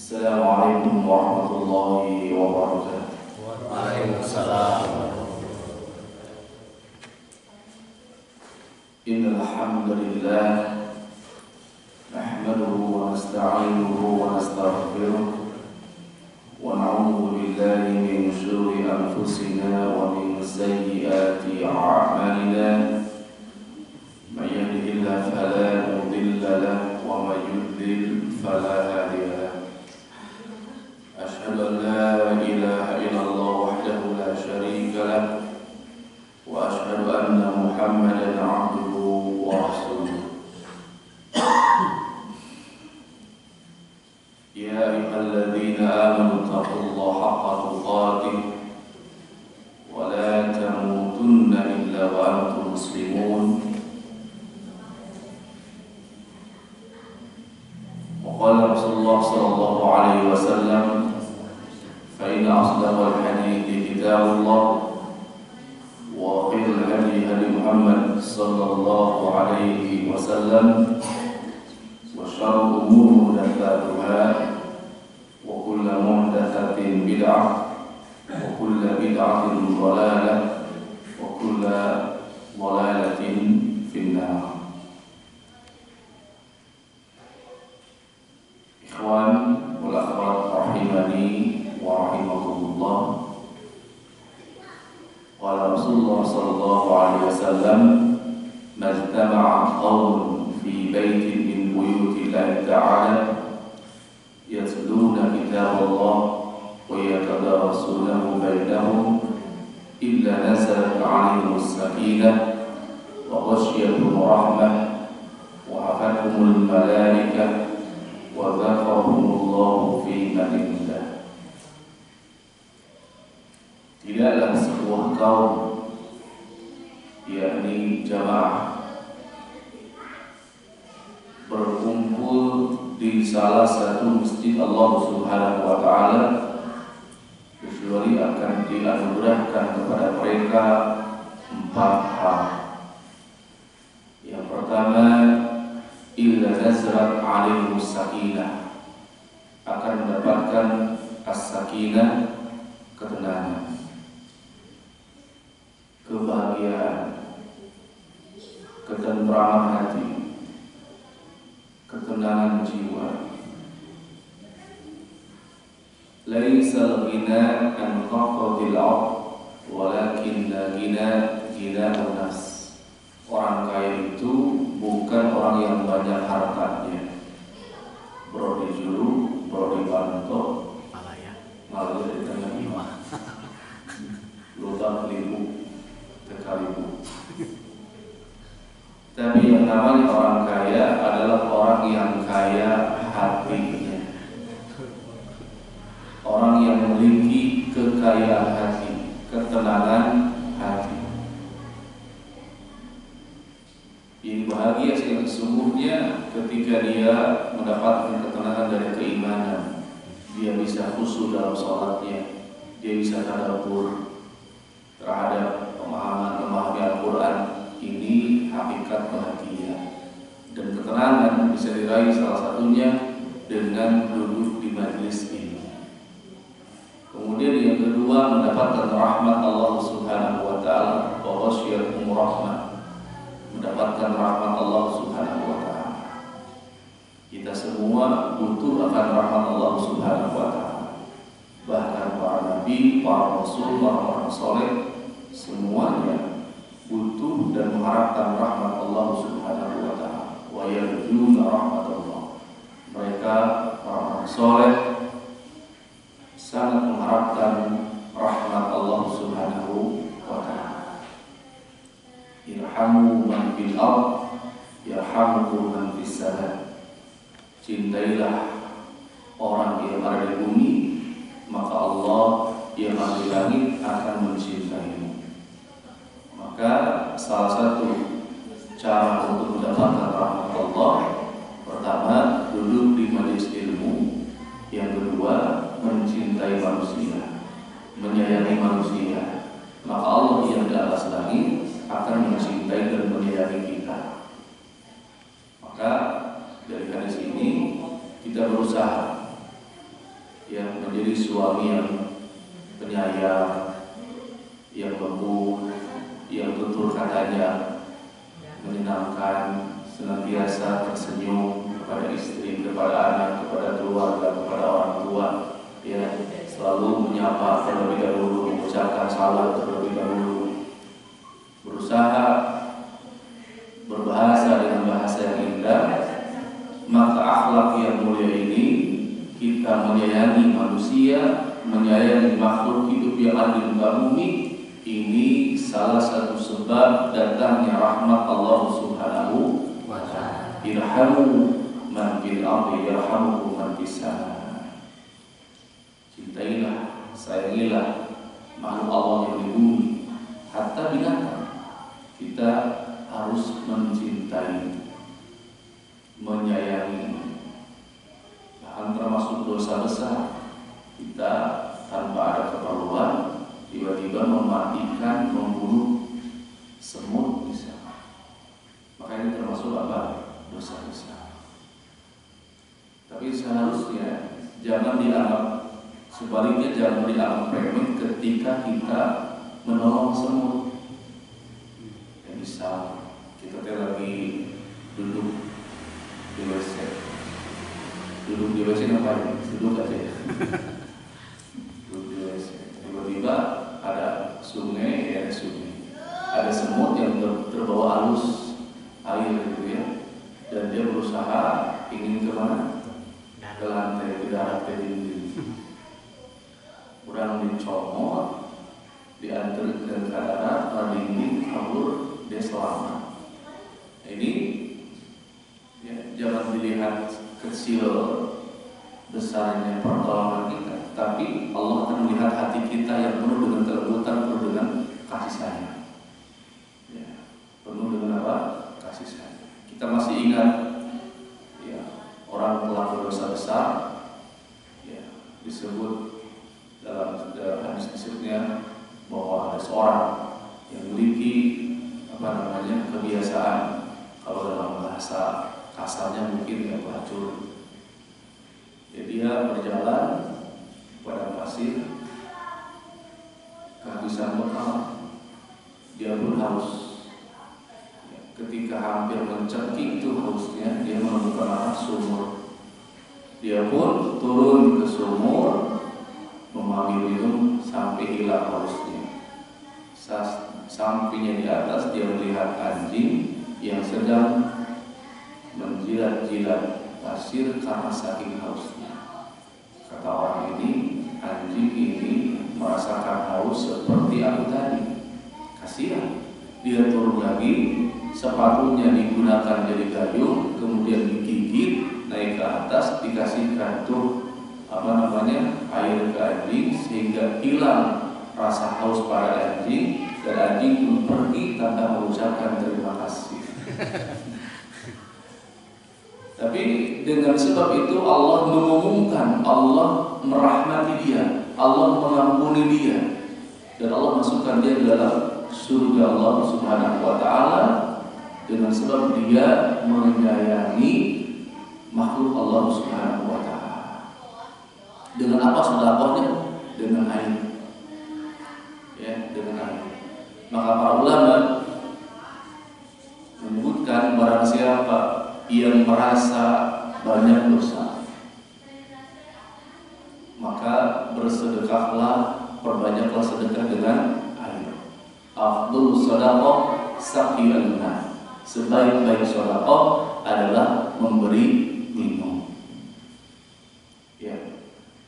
Assalamualaikum warahmatullahi wabarakatuh. Waalaikumsalam. Innal hamdalillah nahmaduhu wa nasta'inuhu wa nastaghfiruh wa na'udzu billahi min shururi anfusina wa min sayyiati a'malina. May yahdihillahu fala mudilla lahu wa may yudlil fala hadiya lahu. Ashhadu an la ilaha illallah wahdahu la syarika lahu wa ashhadu anna Muhammadan 'abduhu wa rasuluh. Ya ayyuhalladzina amanu taqullaha haqqa tuqatih wa la tamutunna illa wa antum muslimun. Qala Rasulullah sallallahu alaihi wasallam, fa inna asdaqal hadithi kitabullah wa khairul hadi hadi Muhammad sallallahu alaihi wasallam wa syarrul umuri muhdatsatuha wa kullu muhdatsatin bid'ah wa kullu bid'atin dhalalah wa kullu dhalalatin finnar. Ikhwan wal akhwat rahimani wa rahimakumullah. Qala Rasulullah sallallahu alaihi wasallam, majtama'a qaumun fi baitin min buyutillahi ta'ala yatluna kitaballah wa yatadarasunahu bainahum illa nazalat 'alaihim as-sakinah wa ghashiyatuhum rahmah wa hafathumul malaikah wa dzakarahumullahu fi man indah. Tidaklah sebuah kaum, yakni jamaah, berkumpul di salah satu masjid Allah Subhanahu wa taala kecuali akan dianugerahkan kepada mereka 4 hal. Yang pertama, illa nazalat 'alaihim sakinah, akan mendapatkan as-sakinah, ketenangan, kebahagiaan, ketentraman hati, ketenangan jiwa. Laisal ghina an qaqatil 'ard walakinna ghina nafs. Orang kaya itu bukan orang yang banyak hartanya, bro di juru, bro di banto, malah di tengah lima, lutang libu, tekalibu. Tapi yang namanya orang kaya adalah orang yang kaya hatinya, orang yang memiliki kekayaan hati, ketenangan hati. Yang bahagia yang sesungguhnya ketika dia mendapatkan ketenangan dari keimanan, dia bisa khusyuk dalam sholatnya, dia bisa tadabbur terhadap memahami Al-Quran. Ini hakikat bahagia, dan ketenangan bisa diraih salah satunya dengan duduk di majlis ini. Kemudian yang kedua, mendapatkan rahmat Allah Subhanahu wa taala, wa ghasyiyatuhum rahmah, mendapatkan rahmat Allah Subhanahu wa taala. Kita semua butuh akan rahmat Allah Subhanahu wa taala. Bahkan para nabi, para rasul, para orang saleh, semuanya butuh dan mengharapkan rahmat Allah Subhanahu wa taala. Wa yarjuna rahmatullah. Mereka para orang saleh sangat mengharapkan rahmat Allah Subhanahu wa taala. Irhamu man fil ard yarhamukum man fis sama. Cintailah orang yang ada di bumi, maka Allah yang ada di langit akan mencintaimu. Maka salah satu cara untuk mendapatkan rahmat Allah, pertama duduk di majelis ilmu, yang kedua mencintai manusia, menyayangi manusia, maka Allah yang di atas langit akan mencintai dan menyayangi kita. Maka dari hadis ini kita berusaha yang lembut, yang tutur katanya menyenangkan, senantiasa tersenyum kepada istri, kepada anak, kepada keluarga, kepada orang tua, ya, selalu menyapa terlebih dahulu, mengucapkan salam terlebih dahulu, berusaha berbahasa dengan bahasa yang indah. Maka akhlak yang mulia ini, kita menyayangi manusia, menyayangi makhluk hidup yang ada di muka bumi, ini salah satu sebab datangnya rahmat Allah Subhanahu wa ta'ala. Irhamu man fil ardi yarhamukum man fis sama. Cintailah, sayangilah makhluk Allah yang di bumi, hatta binatang. Kita harus mencintai, menyayangi. Bahkan termasuk dosa besar, kita tanpa ada keperluan tiba-tiba mematikan, membunuh semut misalnya. Maka ini termasuk apa? Dosa besar. Tapi seharusnya jangan dianggap, sebaliknya jangan dianggap remeh ketika kita menolong semut. Ya, misal kita lagi duduk di WC. Duduk di WC ngapain? Duduk aja ya. Duduk di WC. Tiba-tiba ada sungai, ya sungai. Ada semut yang terbawa arus air gitu ya. Dan dia berusaha ingin kemana? Ke lantai, ke darat, ke dinding. Kurang dicomot, diantar ke darat, ke dinding, kabur, dia selamat. Ini ya, jangan dilihat kecil besarnya pertolongan kita, tapi Allah akan melihat hati kita yang penuh dengan kelembutan, penuh dengan kasih sayang. Ya, penuh dengan apa? Kasih sayang. Kita masih ingat ya, orang pelaku dosa besar ya, disebut dalam hadis disebutnya bahwa ada seorang yang memiliki kebiasaan, kalau dalam bahasa kasarnya mungkin ya pelacur. Jadi dia berjalan pada pasir, kehabisan bekal, dia pun haus. Ketika hampir mencekik itu hausnya, dia menemukan sumur. Dia pun turun ke sumur, mengambil minum sampai hilang hausnya. Sampingnya di atas dia melihat anjing yang sedang menjilat-jilat pasir karena saking hausnya. Kata orang ini, anjing ini merasakan haus seperti aku tadi. Kasihan. Dia turun lagi, sepatunya digunakan jadi gayung, kemudian digigit, naik ke atas, dikasihkan tuh air ke anjing sehingga hilang rasa haus pada anjing, dan anjing pun pergi tanpa mengucapkan terima kasih. Tapi dengan sebab itu Allah mengumumkan, Allah merahmati dia, Allah mengampuni dia, dan Allah masukkan dia ke dalam surga Allah Subhanahu wa ta'ala dengan sebab dia menyayangi makhluk Allah Subhanahu wa ta'ala. Dengan apa sedekahnya? Dengan air. Ya, dengan air. Maka para ulama menyebutkan barang siapa yang merasa banyak dosa, maka bersedekahlah, perbanyaklah sedekah dengan air. Afdhul shadaqah saqiyul ma. Sebaik-baik sedekah adalah memberi minum. Ya.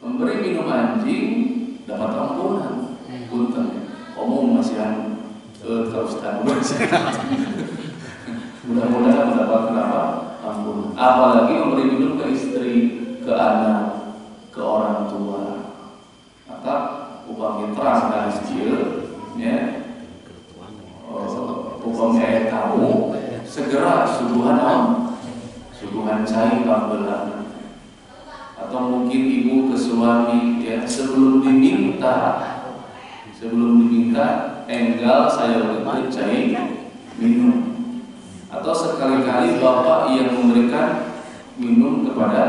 Memberi minum anjing dapat ampunan. Punten. Omong masihan ke Ustaz. Mudah-mudahan mendapatkan apa? Ampunan. Apalagi memberi minum ke istri, ke anak, ke orang tua. Maka upamanya terang dan kecil, ya. Upamanya tamu, segera suguhan cai pambelan. Atau mungkin ibu ke suami, ya, sebelum diminta enggal saya beri cai minum. Atau sekali-kali bapak yang memberikan minum kepada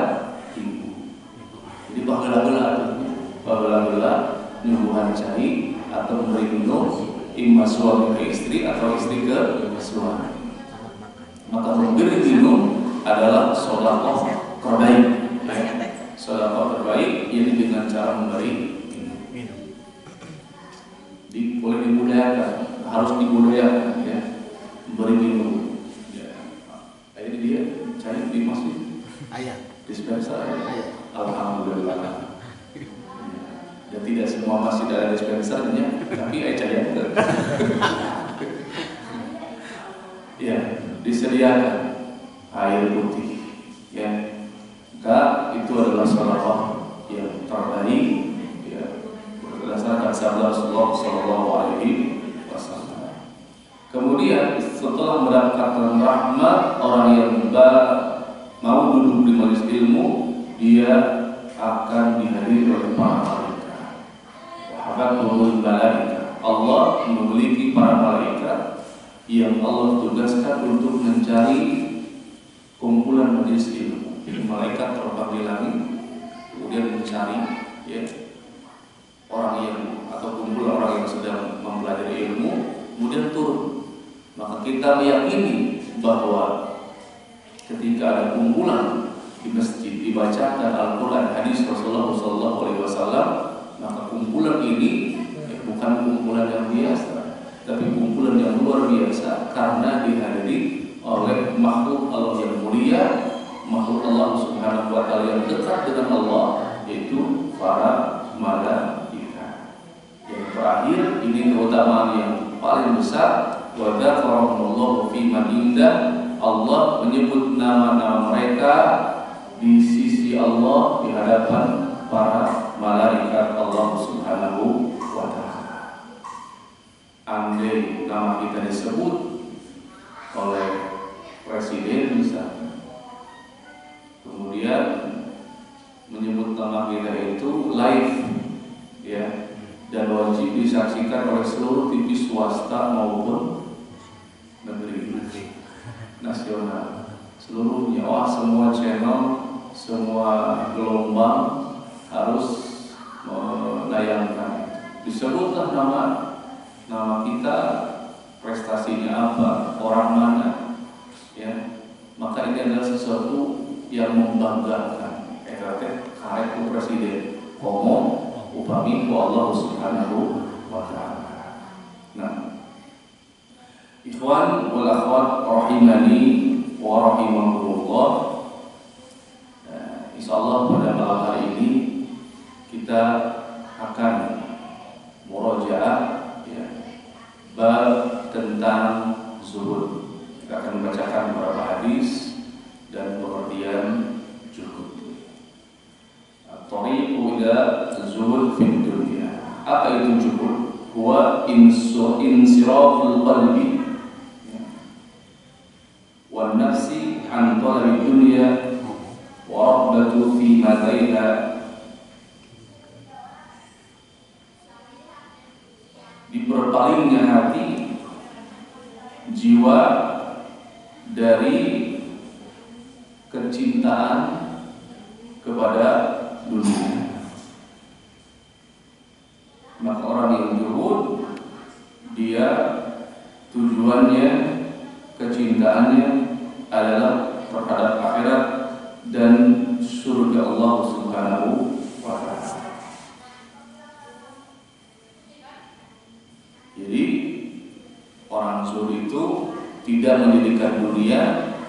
ibu. Jadi bagela-gela nyuguhan cai atau memberi minum imma suami ke istri atau istri ke suami. Maka memberi minum adalah sedekah terbaik. Sedekah terbaik ini dengan cara memberi minum. Boleh dibudayakan, harus dibudayakan ya, memberi minum. Ya. Ini dia cair di masjid. Ayat dispenser ya. Alhamdulillah. Dan tidak semua masjid ada dispensernya, tapi cair. Ya, disediakan air putih ya. Maka itu adalah sedekah yang terbaik ya, berdasarkan sabda Rasulullah sallallahu alaihi wasallam. Kemudian setelah mendapatkan rahmat, orang yang mau duduk di majelis ilmu, dia akan dihadiri oleh para malaikat. Wahabatul malaika. Allah memiliki para malaikat yang Allah tugaskan untuk mencari kumpulan majelis ilmu. Jadi malaikat terbang di langit, kemudian mencari ya, orang yang atau kumpulan orang yang sedang mempelajari ilmu, kemudian turun. Maka kita meyakini bahwa ketika ada kumpulan di masjid dibacakan Al-Quran, hadis Rasulullah SAW, maka kumpulan ini bukan kumpulan yang biasa, tapi kumpulan yang luar biasa karena dihadiri oleh makhluk Allah yang mulia, makhluk Allah Subhanahu wa Ta'ala yang dekat dengan Allah, yaitu para malaikat. Yang terakhir, ini keutamaan yang paling besar, wa dzakarahumullahu fi man indah. Allah menyebut nama-nama mereka di sisi Allah di hadapan para malaikat Allah Subhanahu wa Ta'ala. Andai nama kita disebut oleh presiden misalnya, kemudian menyebut nama kita itu live ya, dan wajib disaksikan oleh seluruh TV swasta maupun negeri nasional seluruhnya. Wah, semua channel, semua gelombang harus menayangkan. Disebutlah nama kita, prestasinya apa, orang mana, ya. Maka ini adalah sesuatu yang membanggakan. Karek ku presiden, komo upami ku Allah Subhanahu wa Ta'ala. Nah, ikhwan wal akhwat rahimani wa rahimakumullah. Insyaallah pada malam hari ini kita akan murojaah ya, bab tentang zuhud. Kita akan membacakan beberapa hadis dan pengertian zuhud. At-tariqu ila zuhud fid dunya. Apa itu zuhud? Huwa insiraful qalbi wa nafsi an talabi dunya wa rabbatu fi madaiha, diberpalingnya hati jiwa dari kecintaan kepada dunia. Maka orang yang zuhud, dia tujuannya, kecintaannya adalah terhadap akhirat dan surga Allah Subhanahu wa Ta'ala. Jadi orang zuhud itu tidak menjadikan dunia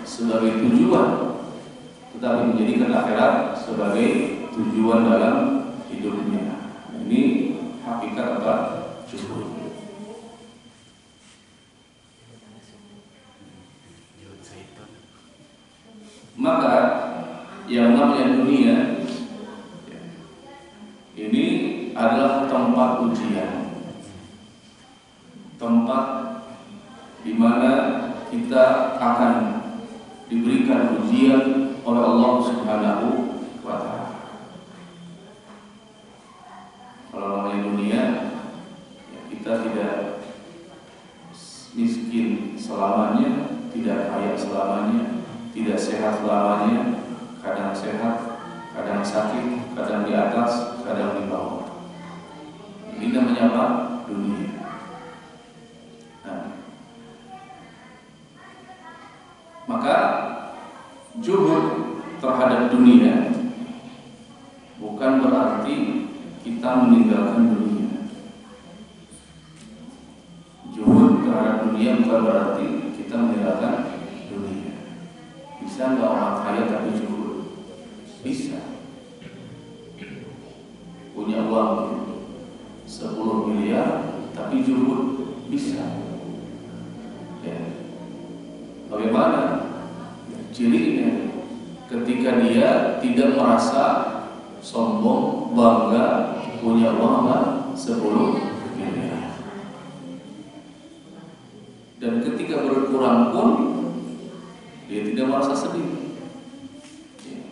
sebagai tujuan, tetapi menjadikan akhirat sebagai tujuan dalam hidupnya. Ini hakikat apa? Zuhud. Maka yang namanya dunia ini adalah tempat ujian, tempat di mana kita akan diberikan ujian oleh Allah Subhanahu wa Ta'ala. Kalau namanya dunia, ya kita tidak miskin selamanya, tidak kaya selamanya, tidak sehat selamanya, kadang sehat, kadang sakit, kadang di atas, kadang di bawah. Ini namanya apa? Dunia. Maka juhud terhadap dunia bukan berarti kita meninggalkan dunia. Juhud terhadap dunia bukan berarti kita meninggalkan dunia. Bisa nggak orang kaya tapi juhud? Bisa. Punya uang 10 miliar tapi juhud? Bisa. Ya. Bagaimana cirinya? Ketika dia tidak merasa sombong, bangga, punya uang 10 miliar. Dan ketika berkurang pun dia tidak merasa sedih.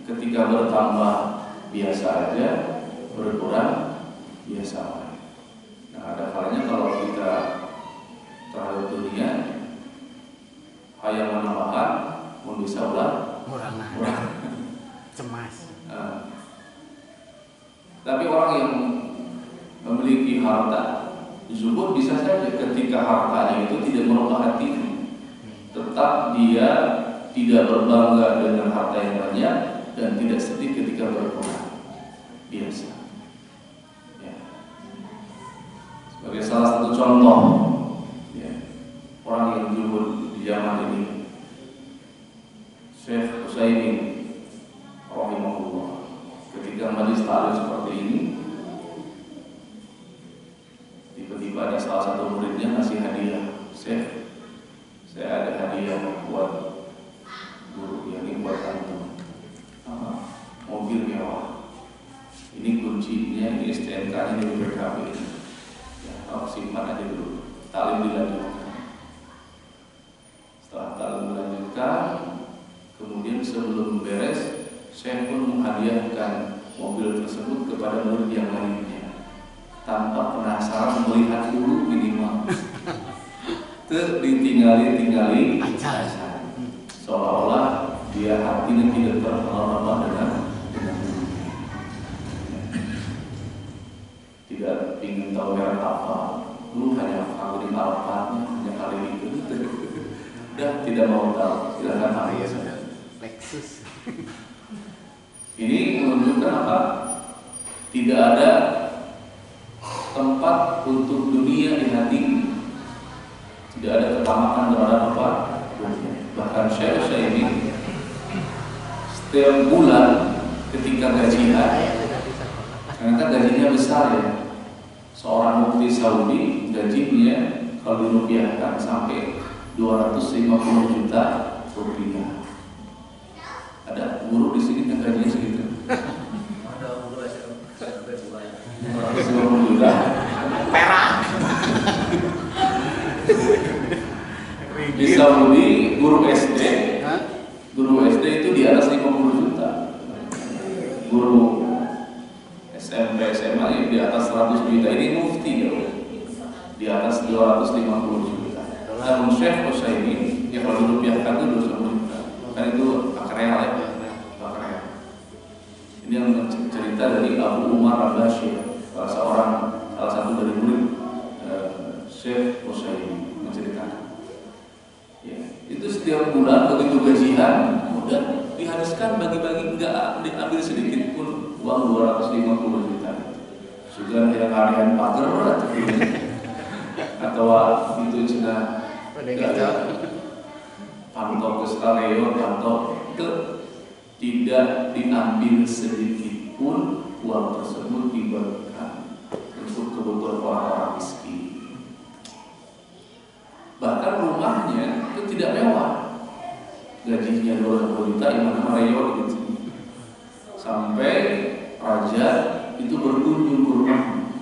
Ketika bertambah biasa aja, berkurang biasa aja. Nah, ada kalanya kalau kita terhadap dunia hayang menambahkan, mau bisa ulang cemas. Tapi orang yang memiliki harta zuhud bisa saja ketika hartanya itu tidak merubah hatinya, tetap dia tidak berbangga dengan harta yang banyak dan tidak sedih ketika berkurang, biasa. Ya. Sebagai salah satu contoh, ya, orang yang zuhud di zaman ini, Syekh Utsaimin rahimahullah, ketika majelis ta'lim seperti ini, tiba-tiba ada salah satu muridnya ngasih hadiah. Syekh, saya ada hadiah buat guru, yang ini buat antum, mobil mewah. Ini kuncinya, ini STNK-nya, ini BPKB. Ya, simpan aja dulu. Ta'lim dilanjutkan. Setelah ta'lim dilanjutkan, kemudian sebelum beres, saya pun menghadiahkan mobil tersebut kepada murid yang lainnya tanpa penasaran melihat dulu minimal. Ditinggali seolah-olah dia hatinya tidak terpengaruh dengan dunia. Tidak ingin tahu merek apa, lu hanya kagum alamatnya, hanya kali itu. Udah tidak mau tahu, silakan hadiah saja. Lexus. Ini menunjukkan apa? Tidak ada tempat untuk dunia di hati. Tidak ada ketamakan terhadap apa? Dunia. Bahkan Syekh ini setiap bulan ketika gajian, ternyata gajinya besar ya. Seorang mufti Saudi gajinya kalau dirupiahkan sampai 250 juta rupiah. Ada guru di sini yang gajinya segitu. Ada guru SMP mulai 250 juta. Perak. Di Saudi guru SD itu di atas 50 juta. Guru SMP SMA di atas 100 juta. Ini mufti ya, di atas 250 juta. Namun Syekh Utsaimin yang kalau dirupiahkan itu 250 juta. Kan itu real ya. Ini yang cerita dari Abu Umar Al-Bashir, salah satu dari murid Syekh Utsaimin menceritakan. Ya, itu setiap bulan begitu gajian, udah dihabiskan bagi-bagi, enggak diambil sedikit pun uang 250 juta. Sudah yang harian pagar atau itu cina pantau ke stereo, pantau ke tidak diambil sedikit pun uang tersebut diberikan untuk kebutuhan orang-orang miskin. Bahkan rumahnya itu tidak mewah, gajinya 200 juta, yang mana reyor gitu. Sampai raja itu berkunjung ke rumahnya,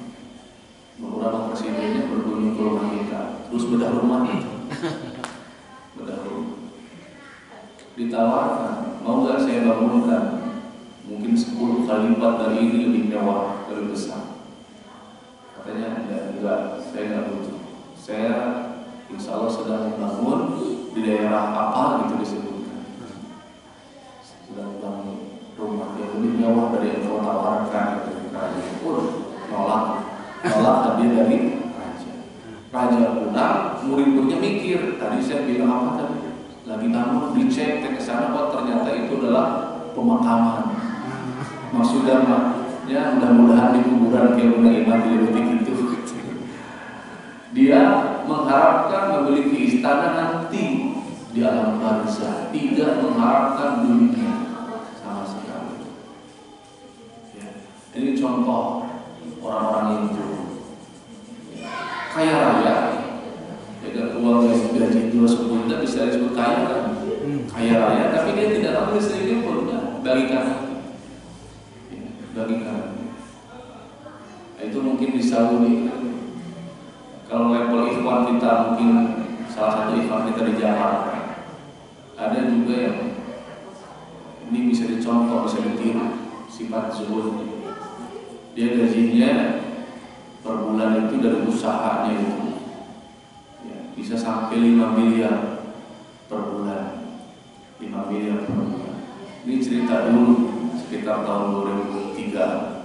beberapa presidennya berkunjung ke rumah kita, terus bedah rumah itu, bedah rumah. Ditawarkan, mau nggak saya bangunkan? Mungkin 10 kali lipat dari ini, lebih mewah, lebih besar. Katanya enggak, saya nggak butuh. Saya insya Allah sedang membangun di daerah apa gitu disebutkan. Sedang membangun rumah yang lebih mewah dari yang kau tawarkan. Kerajaan pun nolak hadiah dari raja. Raja pulang, murid-muridnya mikir, tadi saya bilang apa tadi? lagi bangun dicek ke sana, kok ternyata itu adalah pemakaman. Maksudnya ya mudah-mudahan di kuburan kayak iman di detik itu. Dia mengharapkan memiliki istana nanti di alam barzah, tidak mengharapkan dunia sama sekali. Ya. Ini contoh orang-orang itu kaya raya, dengan uang gaji 2 sebulan bisa disebut kaya kan? Kaya raya, tapi dia tidak ambil sedikit pun bagikan. Nah, itu mungkin di Saudi. Kalau level ikhwan kita mungkin salah satu ikhwan kita di Jakarta, ada juga yang ini bisa dicontoh, bisa ditiru sifat zuhud. Dia gajinya per bulan itu dari usahanya itu ya, bisa sampai 5 miliar per bulan. 5 miliar per bulan. Ini cerita dulu sekitar tahun 2003.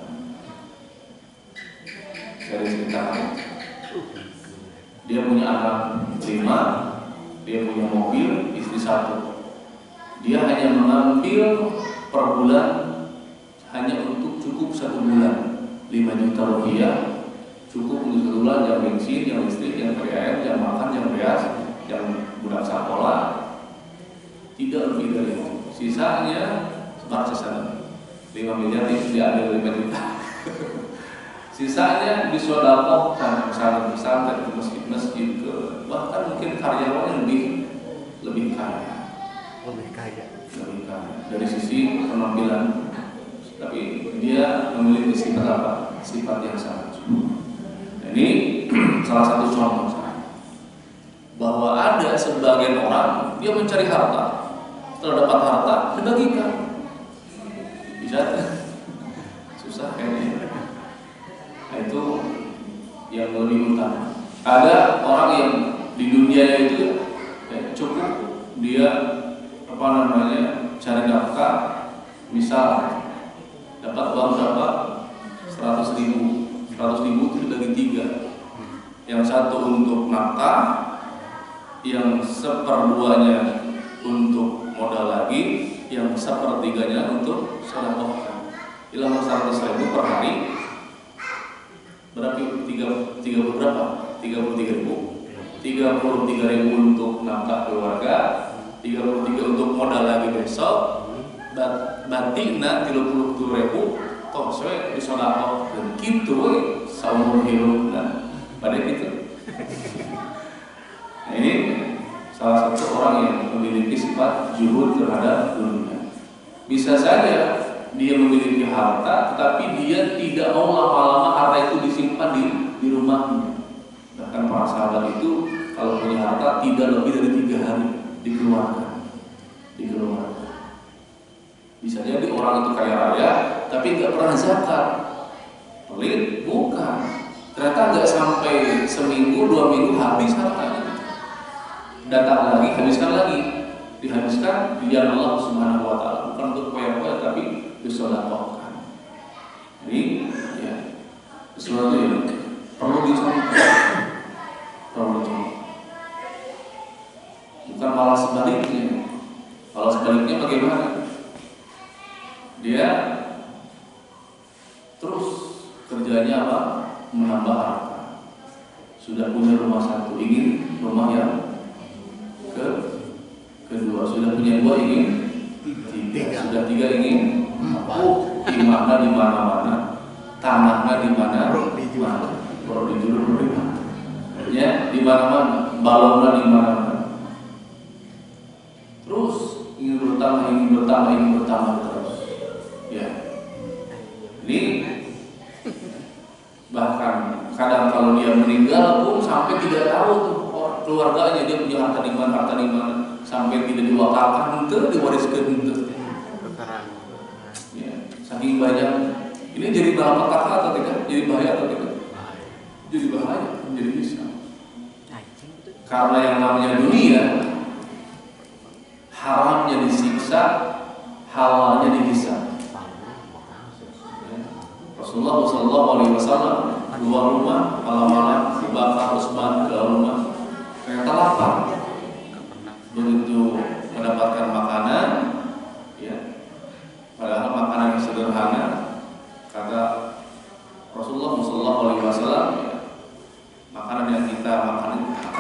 Saya ceritakan. Dia punya anak 5, dia punya mobil, istri 1. Dia hanya mengambil per bulan hanya untuk cukup 1 bulan 5 juta rupiah, cukup untuk 1 bulan jam bensin, jam listrik, jam PRN, jam makan, jam beas, jam budak sekolah. Tidak lebih dari itu. Sisanya sisanya 5 miliar itu diambil 5 juta. Sisanya disodaqahkan ke pesantren, ke masjid-masjid, ke bahkan mungkin karyawannya lebih kaya. Lebih kaya dari sisi penampilan, tapi dia memiliki sifat apa? Sifat yang sangat cukup. Ini salah satu contoh bahwa ada sebagian orang dia mencari harta, setelah dapat harta dibagikan. Bisa susah kayaknya. Nah, itu yang lebih utama. Ada orang yang di dunia itu cukup dia cari nafkah, misal dapat uang berapa? 100 ribu itu dibagi 3. Yang satu untuk nafkah, yang 1/2-nya untuk modal lagi, yang 1/3-nya untuk sedekah. Hilang 100 ribu per hari. Berarti 30 berapa? 33 ribu. 33 ribu untuk nafkah keluarga, 33 untuk modal lagi besok. Berarti 30 ribu toh saya bisa dapat dan gitu saumur hidup dan pada gitu. Nah, ini salah satu orang yang memiliki sifat zuhud terhadap dunia. Bisa saja dia memiliki harta, tetapi dia tidak mau lama-lama harta itu disimpan di rumahnya. Bahkan para sahabat itu kalau punya harta tidak lebih dari 3 hari dikeluarkan. Bisa jadi orang itu kaya raya, tapi nggak pernah zakat. Pelit? Bukan. Ternyata nggak sampai seminggu, 2 minggu habis hartanya. Datang lagi, habiskan lagi. Dihabiskan di jalan Allah Subhanahu wa Ta'ala, bukan untuk poya-poya, tapi disedekahkan. Jadi, ya, sesuatu yang perlu dicontoh. Bukan malah sebaliknya. Kalau sebaliknya bagaimana? Dia terus kerjanya apa? Menambah harta. Sudah punya rumah 1, ingin rumah yang kedua. Sudah punya 2, ingin 3. Sudah 3, ingin di mana-mana. Tanahnya di mana? Baru dijual di mana? Ya, di mana-mana. Balonnya di mana-mana. Terus ingin bertambah terus. Ya. Ini bahkan kadang kalau dia meninggal pun sampai tidak tahu tuh keluarganya dia punya harta di mana, sampai tidak diwakafkan untuk diwariskan untuk. Ya, saking banyak. Ini jadi malapetaka atau tidak? Jadi bahaya atau tidak? Jadi bahaya, jadi bisa. Karena yang namanya dunia, haramnya disiksa, halalnya dihisab. Rasulullah SAW keluar rumah malam-malam, bakar Utsman ke rumah, ternyata lapar. Begitu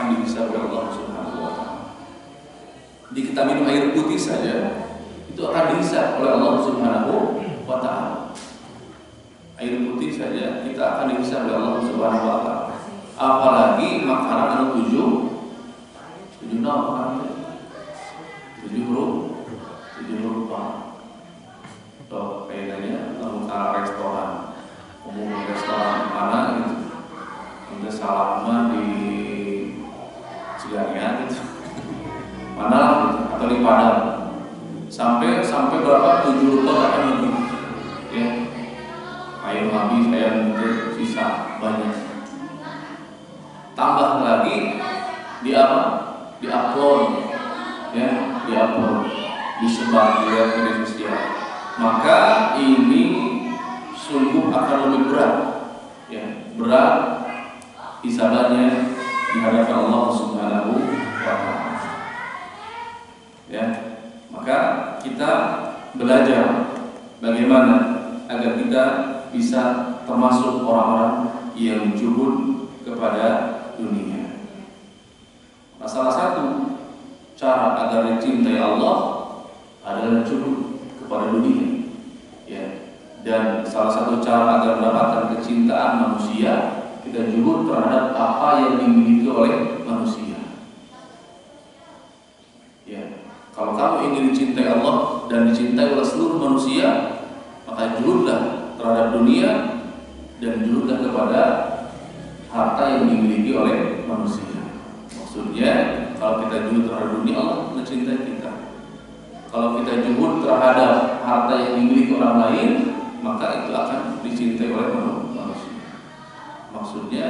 akan dihisab oleh Allah Subhanahu wa taala. Di kita minum air putih saja itu akan dihisab oleh Allah Subhanahu wa taala. Air putih saja kita akan dihisab oleh Allah Subhanahu wa taala. Apalagi makanan yang tujuh nama tujuh huruf atau kayaknya muka restoran umum restoran mana gitu, ada salaman di Ciganjur gitu, mana gitu, atau di Padang sampai berapa 7 rupiah akan lebih ya, air habis saya mungkin sisa banyak. Tambah lagi di apa? Di upload ya, di upload, disebar di media sosial. Maka ini sungguh akan lebih berat ya, berat hisabannya di hadapan Allah Subhanahu wa taala. Ya, maka kita belajar bagaimana agar kita bisa termasuk orang-orang yang zuhud kepada dunia. Nah, salah satu cara agar dicintai Allah adalah zuhud kepada dunia. Ya. Dan salah satu cara agar mendapatkan kecintaan manusia, kita zuhud terhadap apa yang dimiliki oleh manusia. Ya. Kalau kamu ingin dicintai Allah dan dicintai oleh seluruh manusia, maka zuhudlah terhadap dunia dan zuhudlah kepada harta yang dimiliki oleh manusia. Maksudnya kalau kita zuhud terhadap dunia, Allah mencintai kita. Kalau kita zuhud terhadap harta yang dimiliki orang lain, maka itu akan dicintai oleh manusia. Maksudnya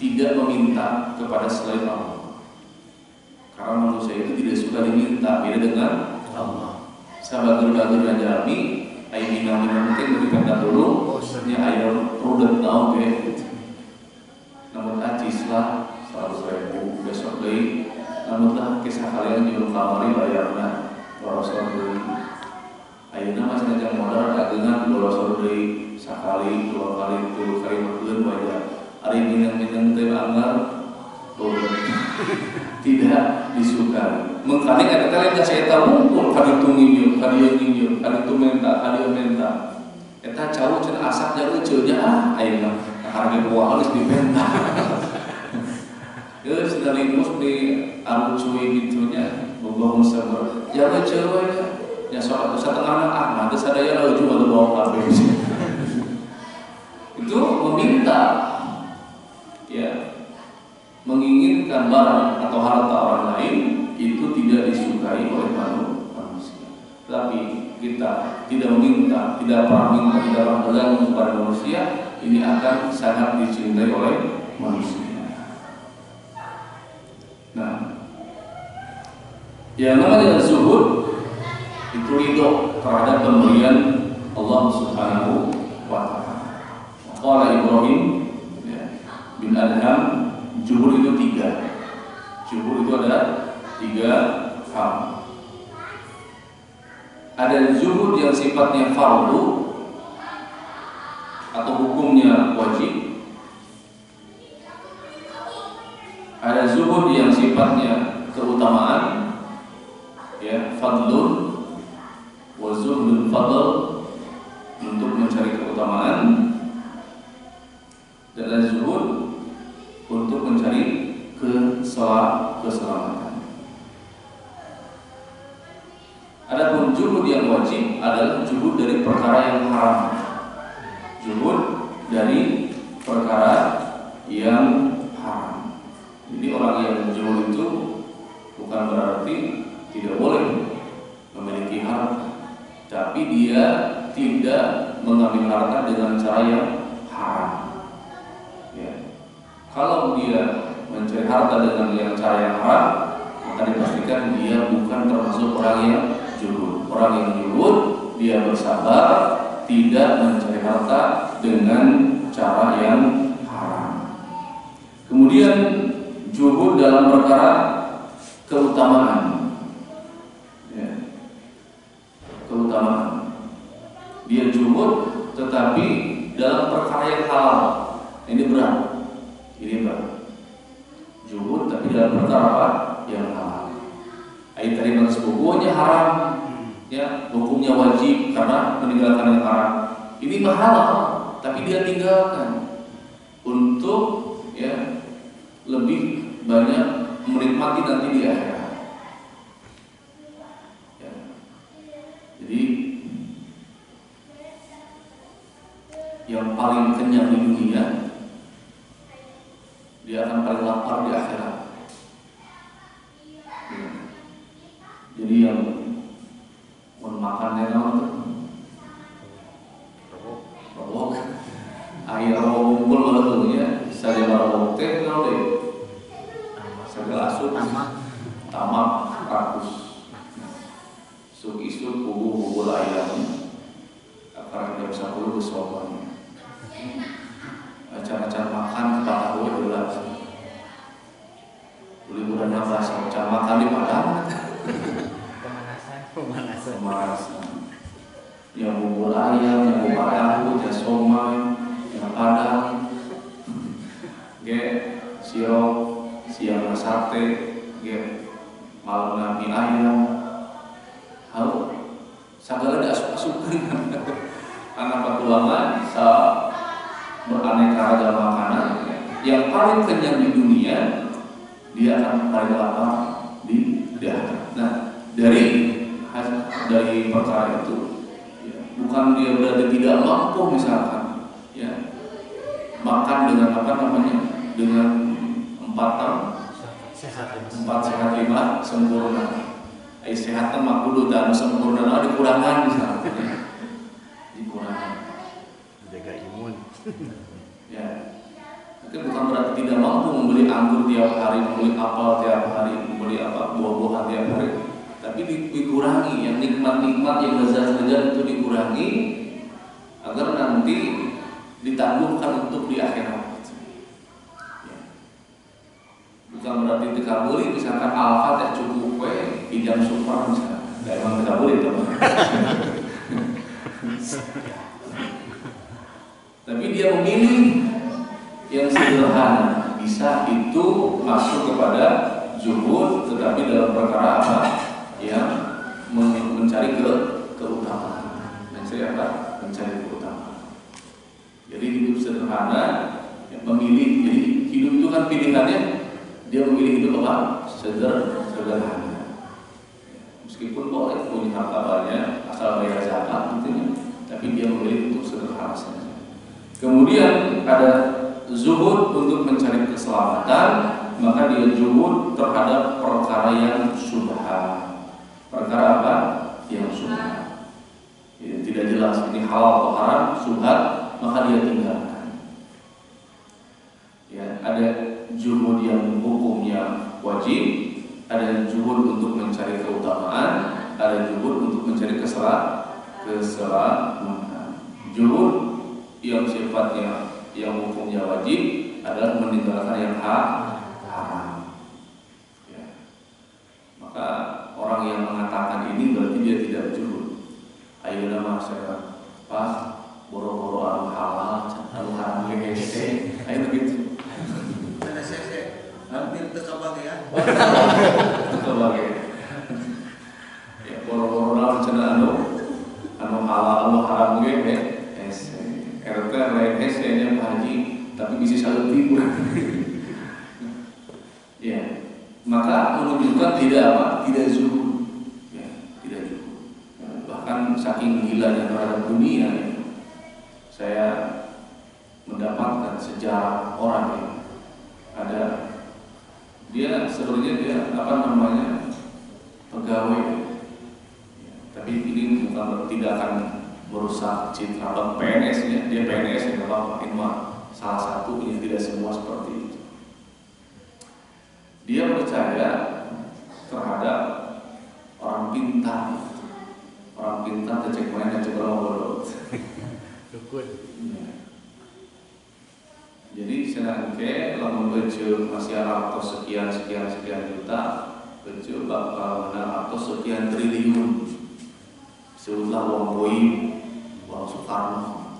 tidak meminta kepada selain Allah, karena manusia itu tidak suka diminta, beda dengan Allah. Sabager-bager Jalmi ayeuna penting dari kata dulu, nya aya rudet naon ge. Namun acis lah 100.000 besok deui. Namun lah kisah kalian jeung kamari bayarna 200 deui. Ayeuna mah saja modal dageungan 200 deui sakali, 2 kali, 3 kali makeun bayar. Ari minang-minang teh anggar rudet. Tidak disukai. Mengkali kata-kata yang saya tahu pun kaditu nginjil, kaditu menta. Eta jauh cenah asak jauh ceunya ayeuna harga dua halus dipenta. Geus sekaligus di anu cuy gitunya boboh sabar. Jaga ceuwe nya sok atuh satengahna mah geus sadaya leuju atuh bawa kabeh. Itu meminta ya, menginginkan barang atau harta orang lain itu tidak disukai oleh manusia. Tapi kita tidak meminta, tidak pernah minta, tidak pernah bergantung kepada manusia, ini akan sangat dicintai oleh manusia. Nah, yang namanya zuhud itu ridho terhadap pemberian Allah Subhanahu wa taala. Qala Ibrahim bin Adham, zuhud itu 3. Zuhud itu ada 3 hal. Ada zuhud yang sifatnya fardu atau hukumnya wajib. Ada zuhud yang sifatnya keutamaan, ya, fadlun wa zuhdul fadl, untuk mencari keutamaan, dan ada zuhud untuk mencari keselamatan. Adapun zuhud yang wajib adalah zuhud dari perkara yang haram. Zuhud dari perkara yang haram. Jadi orang yang zuhud itu bukan berarti tidak boleh memiliki harta, tapi dia tidak mengambil harta dengan cara yang haram. Ya. Kalau dia mencari harta dengan cara yang haram, maka dipastikan dia bukan termasuk orang yang zuhud. Orang yang zuhud dia bersabar, tidak mencari harta dengan cara yang haram. Kemudian zuhud dalam perkara keutamaan, ya. Keutamaan. Dia zuhud tetapi dalam perkara yang halal. Ini berat. Zuhud tapi dalam perkara apa? Yang halal. Ayat tadi bahas hukumnya haram, ya, hukumnya wajib karena meninggalkan yang haram. Ini halal, tapi dia tinggalkan untuk ya lebih banyak menikmati nanti di akhirat. Ya. Jadi yang paling kenyang di dunia, dia akan paling lapar di akhirat. Ya. Jadi yang mau makannya itu robok, air robok kumpul malah ya, saya robok teh kalau deh, segala asup, tamak, rakus, suk isuk, bubul ayam, karena jam 10 besokan. Acara-acara makan pada gue jelas. Liburan apa sih? Acara makan di Padang. Pemanasan. Yang bubur ayam, yang bubur tahu, yang somai, yang padang. Ge siok, siang sate, ge malam mie ayam. Halo, segala diasup-asupkan. Anak petualangan beraneka ragam makanan yang paling kenyang di dunia, dia akan paling lapar di akhirat. Nah, dari perkara itu, ya, bukan dia berarti tidak mampu misalkan, ya, makan dengan apa namanya, dengan 4 sehat 5 sempurna. Sehat mah kudu dan sempurna dikurangan misalkan, ya. Dikurangan. Jaga imun. Ya, itu bukan berarti tidak mampu membeli anggur tiap hari, membeli apel tiap hari, membeli buah-buahan tiap hari, tapi dikurangi yang nikmat-nikmat, yang lezat-lezat itu dikurangi agar nanti ditangguhkan untuk di akhirat. Ya. Bukan berarti dikabuli, misalkan Al-Fatihah cukup pinjam super misalkan, nggak emang dikabuli teman. Tapi dia memilih yang sederhana, bisa itu masuk kepada zuhud, tetapi dalam perkara apa? Yang mencari keutamaan. Mencari apa? Mencari keutamaan. Jadi hidup sederhana, yang memilih. Jadi hidup itu kan pilihannya, dia memilih hidup apa? Sederhana. Meskipun boleh punya harta banyak, asal bayar zakat gitu, tapi dia memilih untuk sederhana saja. Kemudian ada zuhud untuk mencari keselamatan, maka dia zuhud terhadap perkara yang subhan. Perkara apa? Yang subhan. Ya, tidak jelas ini halal atau haram, subhan, maka dia tinggalkan. Ya, ada zuhud yang hukumnya wajib, ada zuhud untuk mencari keutamaan, ada zuhud untuk mencari keselamatan. Zuhud yang sifatnya yang hukumnya wajib adalah meninggalkan yang haram. Ya. Maka orang yang mengatakan ini berarti dia tidak zuhud. Ayo nama saya Pak, boro-boro anu halal, anu haram gede. Ayo begitu. Ada saya hampir terkebagian. Terkebagian. Ya boro-boro anu cenah anu halal, anu haram gede. RT lain SE-nya Pak Haji, tapi bisa saluti. Ya, maka menunjukkan tidak apa? Tidak zuhud. Ya, tidak zuhud. Bahkan saking gilanya terhadap dunia, ya, saya mendapatkan sejarah orang yang ada dia sebenarnya dia apa namanya pegawai, ya, tapi ini bukan tidak akan merusak citra atau PNS ya, dia PNS ya nggak apa-apa, ini mah salah satu yang tidak semua seperti itu. Dia percaya terhadap orang pintar cek main dan cek orang bodoh. Jadi senangke lamun beuceuk masih atau sekian juta, beuceuk bakal menang atau sekian triliun. Seutlah uang boy, uang Soekarno,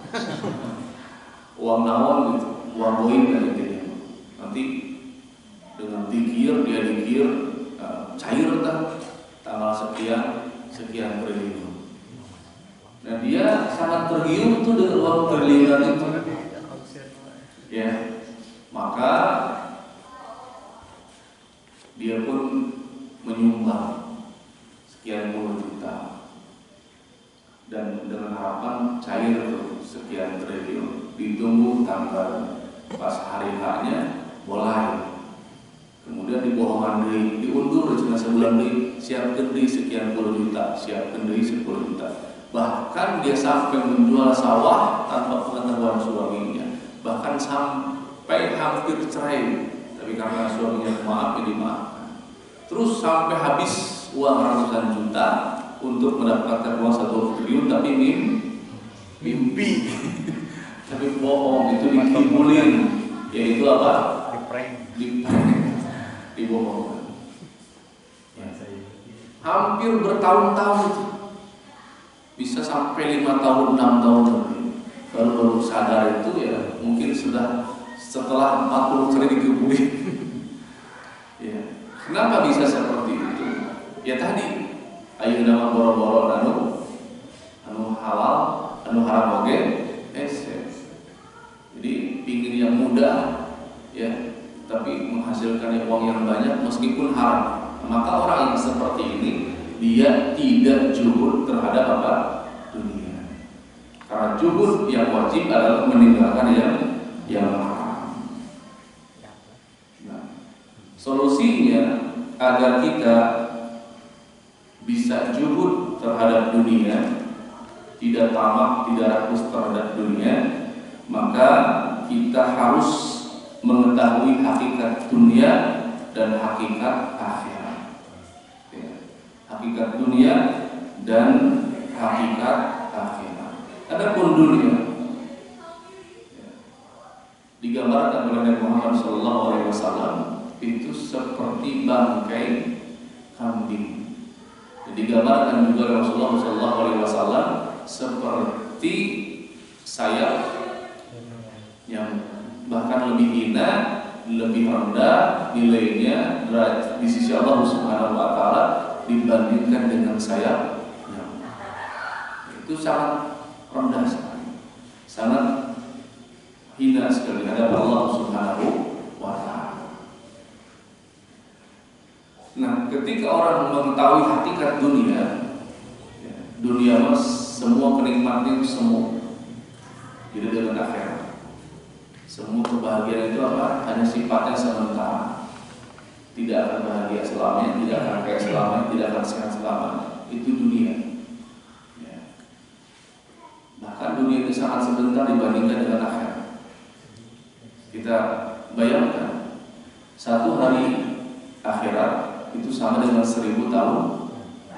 uang naon gitu, uang boy dan gitu. Nanti dengan dikir, dia dikir cair tanggal sekian triliun. Nah dia sangat tergiur tuh dengan uang triliunan itu. Ya, maka dia pun menyumbang sekian puluh juta dan dengan harapan cair tuh sekian triliun. Ditunggu tanggal pas hari haknya boleh. Kemudian dibohongan deui, diundur cuma sebulan deui, siapkeun deui sekian puluh juta, siapkeun deui 10 juta. Bahkan dia sampai menjual sawah tanpa pengetahuan suaminya, bahkan sampai hampir cerai, tapi karena suaminya maaf jadi dimaafkan. Terus sampai habis uang ratusan juta untuk mendapatkan uang 1 triliun, tapi mimpi. Tapi bohong, itu dikibulin, yaitu apa? Dibohongkan. Ya. Hampir bertahun-tahun itu, bisa sampai 5 tahun, 6 tahun lebih. Baru sadar itu ya mungkin sudah setelah 40 kali dikibulin. Ya. Kenapa bisa seperti itu? Ya tadi, ayo nama boro-boro anu halal, anu haram oge, jadi pingin yang mudah, ya, tapi menghasilkan uang yang banyak meskipun haram. Maka orang yang seperti ini dia tidak juhud terhadap apa? Dunia. Karena juhud yang wajib adalah meninggalkan yang haram. Nah, solusinya agar kita bisa juhud terhadap dunia, tidak tamak, tidak rakus terhadap dunia, maka kita harus mengetahui hakikat dunia dan hakikat akhirat. Ya. Hakikat dunia dan hakikat akhirat. Adapun dunia ya, digambarkan oleh Nabi Muhammad SAW itu seperti bangkai kambing. Digambarkan juga oleh Rasulullah SAW seperti sayap yang bahkan lebih hina, lebih rendah nilainya di sisi Allah Subhanahu wa taala dibandingkan dengan sayap yang itu sangat rendah sekali, sangat hina sekali hadapan Allah Subhanahu wa taala. Nah, ketika orang mengetahui hakikat dunia, ya, dunia mas semua kenikmatan semua, jadi dengan akhirat. Semua kebahagiaan itu apa? Hanya sifatnya sementara. Tidak akan bahagia selamanya, tidak akan kaya selamanya, tidak akan sehat selamanya. Itu dunia. Ya. Bahkan dunia itu sangat sebentar dibandingkan dengan akhirat. Kita bayangkan 1 hari akhirat itu sama dengan 1000 tahun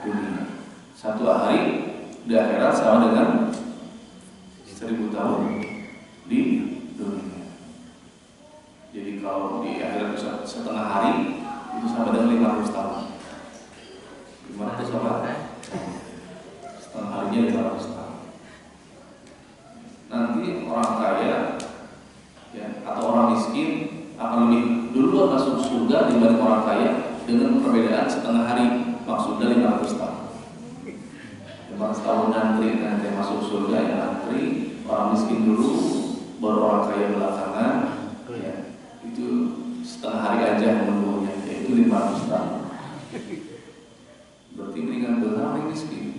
dunia. 1 hari di akhirat sama dengan 1000 tahun di dunia. Jadi kalau di akhirat setengah hari itu sama dengan 500 tahun. 500 apa? Setengah harinya 500 tahun. Nanti orang kaya ya, atau orang miskin akan lebih duluan masuk surga dibanding orang kaya dengan perbedaan setengah hari, maksudnya 500 tahun. 500 tahun nanti masuk surga ya antri, orang miskin dulu, baru orang kaya belakangan. Ya, itu setengah hari aja menunggunya, yaitu 500 tahun. Berarti mendingan benar ini miskin.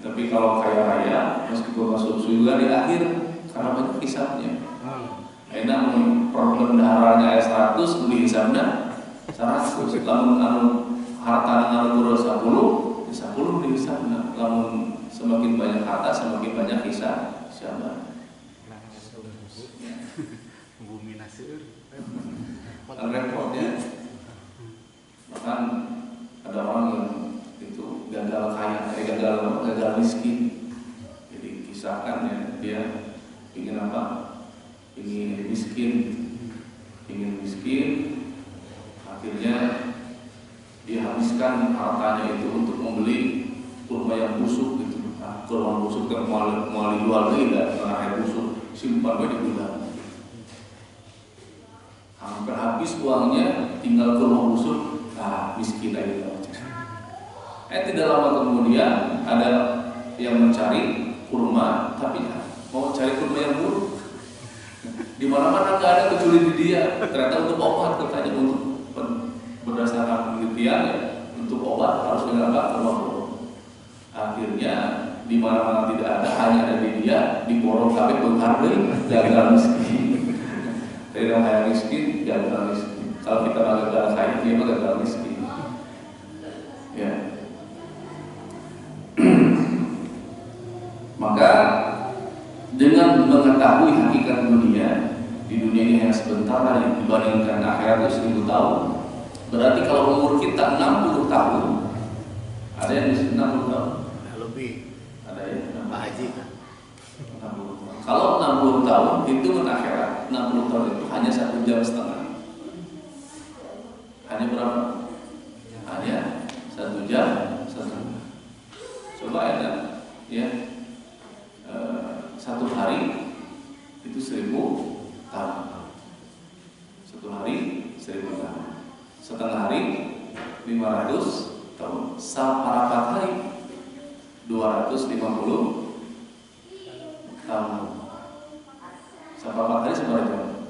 Tapi kalau kaya raya, meskipun masuk surga di akhir, karena banyak hisabnya. Enak problem daharanya ayat 100, beli hisabnya 100. Lamun harta anu 10, 10 di hisabnya. Lamun semakin banyak harta, semakin banyak hisabnya. Bumi nasir. Repotnya, bahkan ada orang yang itu gagal kaya, gagal miskin. Jadi kisahkan ya, dia ingin apa? Ingin miskin, akhirnya dia habiskan hartanya itu untuk membeli kurma yang busuk gitu. Nah, kurma busuk yang mau dijual tidak karena air busuk, simpan di gudang. hampir habis uangnya, tinggal ke rumah busuk, miskin lagi. Tidak lama kemudian ada yang mencari kurma, tapi mau cari kurma yang buruk. Di mana-mana nggak ada kecuali di dia. Ternyata untuk obat katanya, untuk berdasarkan penelitian ya, untuk obat harus dengan kurma buruk. Akhirnya di mana-mana tidak ada, hanya ada di dia, di porong kabeh menghargai gagal miskin. Dari orang kaya miskin, gagal miskin. Kalau kita gagal kaya, dia mah gagal miskin. Ya. Maka dengan mengetahui hakikat dunia, di dunia ini hanya sebentar lagi dibandingkan akhirat itu 1000 tahun. Berarti kalau umur kita 60 tahun, ada yang 60 tahun, Lebih. ada ya Pak Haji kan. 60. Kalau 60 tahun itu akhirat, 60 tahun itu hanya 1 jam setengah. Hanya berapa? Hanya 1 jam setengah. Coba ya. 1 hari itu 1000 tahun. 1 hari 1000 tahun. Setengah hari 500 tahun. Seperempat hari 250 tahun. Seperempat hari seberapa jam?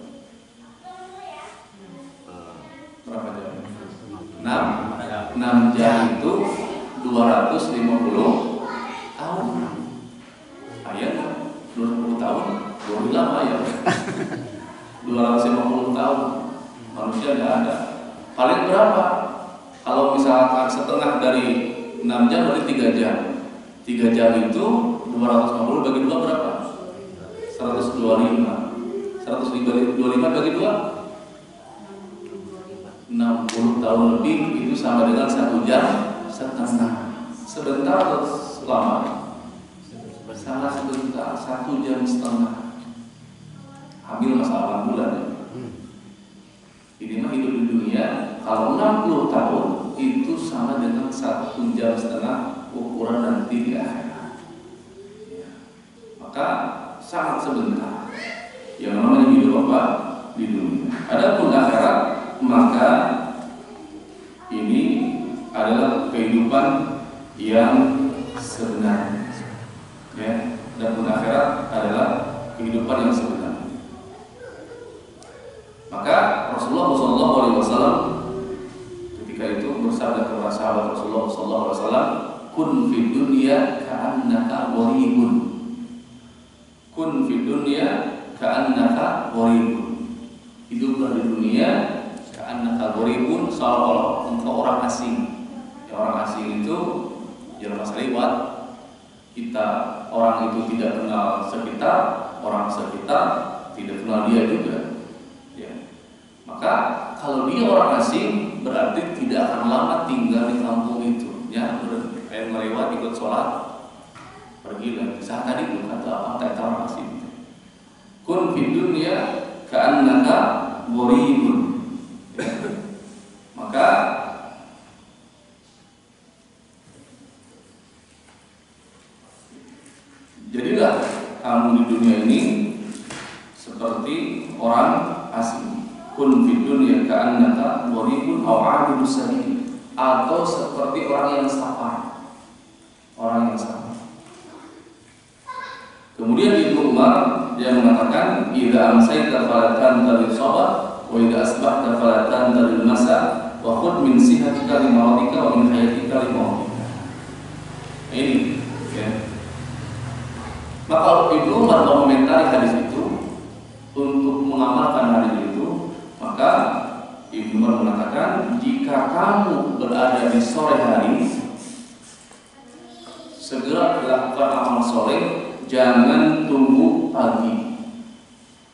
Berapa jam? 6 jam itu 250 tahun. Ayat 20 tahun, lebih lama ya. 250 tahun manusia tidak ada. Paling berapa? Kalau misalkan setengah dari 6 jam berarti 3 jam. 3 jam itu 250 bagi 2 berapa? 125. 125 bagi 2? 60 tahun lebih, itu sama dengan 1 jam setengah. Sebentar atau lama? Sangat sebentar, 1 jam setengah. Hamil masalah 8 bulan ya. Ini mah hidup di dunia. Kalau 60 tahun itu sama dengan 1 jam setengah ukuran nanti di akhirat. Ya. Maka sangat sebentar. Yang namanya hidup apa? Di dunia. Adapun akhirat, maka ini adalah kehidupan yang sebenarnya. Ya, dan akhirat adalah kehidupan yang sebenarnya. Maka Rasulullah SAW ketika itu bersabda kepada sahabat Rasulullah SAW, "Kun fid dunya ka'annaka gharibun." Kun fid dunya ka'annaka gharibun. Hiduplah di dunia ka'annaka gharibun, seolah-olah engkau orang asing. Ya, orang asing itu jalan masa lewat. Kita orang itu tidak kenal sekitar, orang sekitar tidak kenal dia juga. Ya. Maka kalau dia orang asing berarti tidak akan lama tinggal di kampung itu. Ya, kayak melewat ikut sholat, pergi lagi. Saat tadi itu kata apa? Tak orang asing. Kun fid dunya ka'annaka gharibun. Ya. Maka jadilah kamu di dunia ini seperti orang asing. Kun fid dunya ka'annaka gharibun aw 'abidus sabil, atau seperti orang yang safar. Orang yang safar. Kemudian Ibnu Umar dia mengatakan, "Idza amsayta fala tanta bis-sabah wa idza asbahta fala tanta bil-masa wa khudh min sihatika li maradika wa min hayatika li mautika." Ini ya. Maka Ibnu Umar mengomentari hadis itu untuk mengamalkan hadis itu, maka Ibnu Umar mengatakan, jika kamu berada di sore hari, segera lakukan amal soleh, jangan tunggu pagi.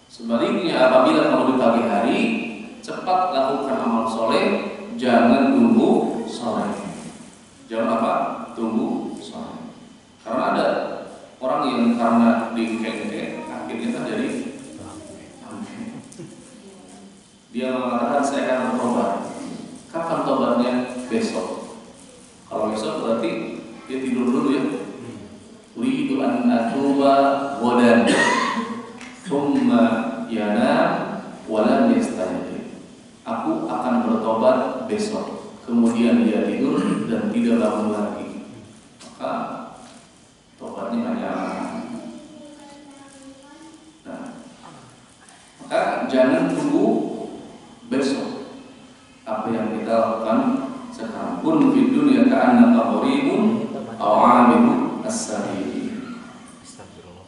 Sebaliknya apabila kamu di pagi hari, cepat lakukan amal soleh, jangan tunggu sore. Jangan apa? Tunggu sore. Karena ada orang yang karena dikengke akhirnya terjadi dia mengatakan saya akan bertobat. Kapan tobatnya? Besok. Kalau besok berarti dia tidur dulu ya. Uridu an atuba ghadan thumma yanam wa lam yastajib. besok. Kemudian dia tidur dan tidak bangun lagi, maka tobatnya hanya. Nah, maka jangan tunggu besok. Apa yang kita lakukan sekarang pun di dunia ka'annaka gharibun aw 'abiru as-sabil. Astagfirullah.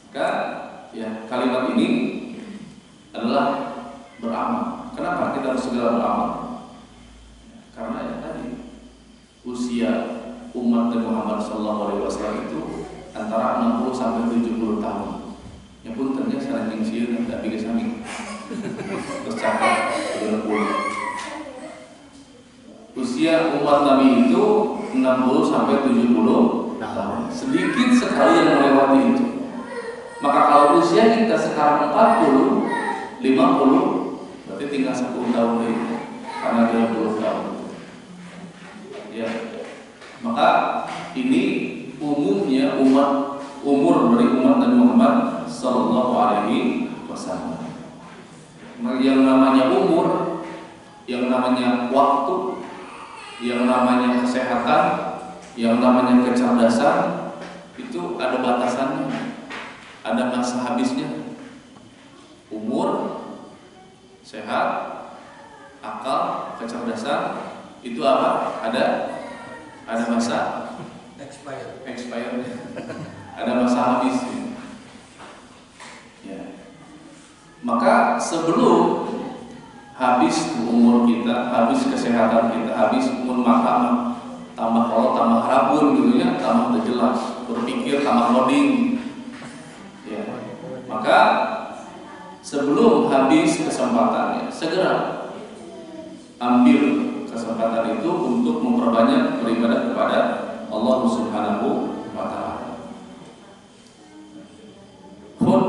Maka ya kalimat ini adalah beramal. Kenapa kita harus segera beramal? Karena ya tadi usia umat Nabi Muhammad SAW itu antara 60 sampai 70 tahun. Ya pun ternyata saking sieun da bigas sami. Terus catat 20. Usia umat Nabi itu 60 sampai 70 tahun. Sedikit sekali yang melewati itu. Maka kalau usia kita sekarang 40, 50, berarti tinggal 10 tahun lagi. Karena 20 tahun. Ya. Maka ini umumnya umur dari umat Nabi Muhammad sallallahu alaihi wasallam. Yang namanya umur, yang namanya waktu, yang namanya kesehatan, yang namanya kecerdasan itu ada batasannya. Ada masa habisnya. Umur, sehat, akal, kecerdasan itu apa? Ada masa expired. Ada masa habis. Ya. Maka sebelum habis umur kita, habis kesehatan kita, habis umur mata tambah kalau tambah rabun gitu ya, tambah udah jelas, berpikir tambah loading. Ya. Maka sebelum habis kesempatannya, segera ambil kesempatan itu untuk memperbanyak beribadah kepada Allah Subhanahu wa ta'ala. Khud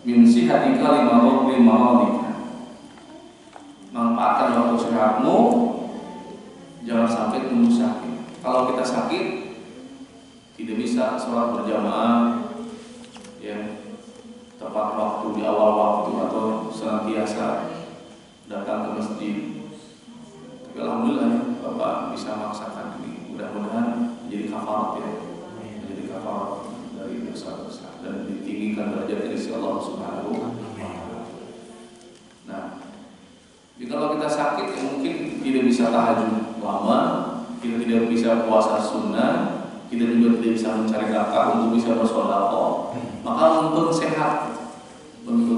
min sihatika limaradika. Manfaatkan waktu sehatmu, jangan sampai tunggu sakit. Kalau kita sakit, tidak bisa sholat berjamaah, ya, tepat waktu di awal waktu atau senantiasa datang ke masjid. Tapi alhamdulillah Bapak bisa maksakan ini. Mudah-mudahan menjadi kafarat ya, menjadi kafarat dari dosa-dosa dan ditinggikan derajat dari Allah Subhanahu wa ta'ala. Nah, jadi kalau kita sakit ya mungkin tidak bisa tahajud lama, kita tidak bisa puasa sunnah, kita juga tidak bisa mencari nafkah untuk bisa bersedekah. Maka untuk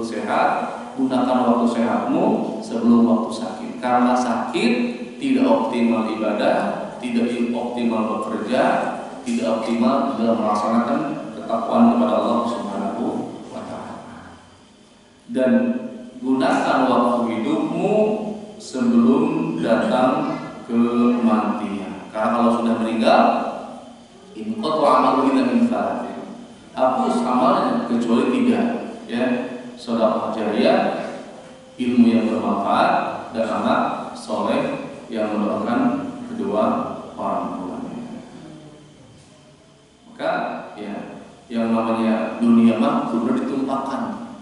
sehat, gunakan waktu sehatmu sebelum waktu sakit. Karena sakit tidak optimal ibadah, tidak optimal bekerja, tidak optimal dalam melaksanakan ketakwaan kepada Allah Subhanahu wa ta'ala. Dan gunakan waktu hidupmu sebelum datang kematian. Karena kalau sudah meninggal, in qata amalu min thalathin. Hapus amalnya kecuali 3, ya. Sedekah jariyah, ilmu yang bermanfaat, dan anak soleh yang mendoakan kedua orang tuanya. Maka ya, yang namanya dunia mah sudah ditumpahkan.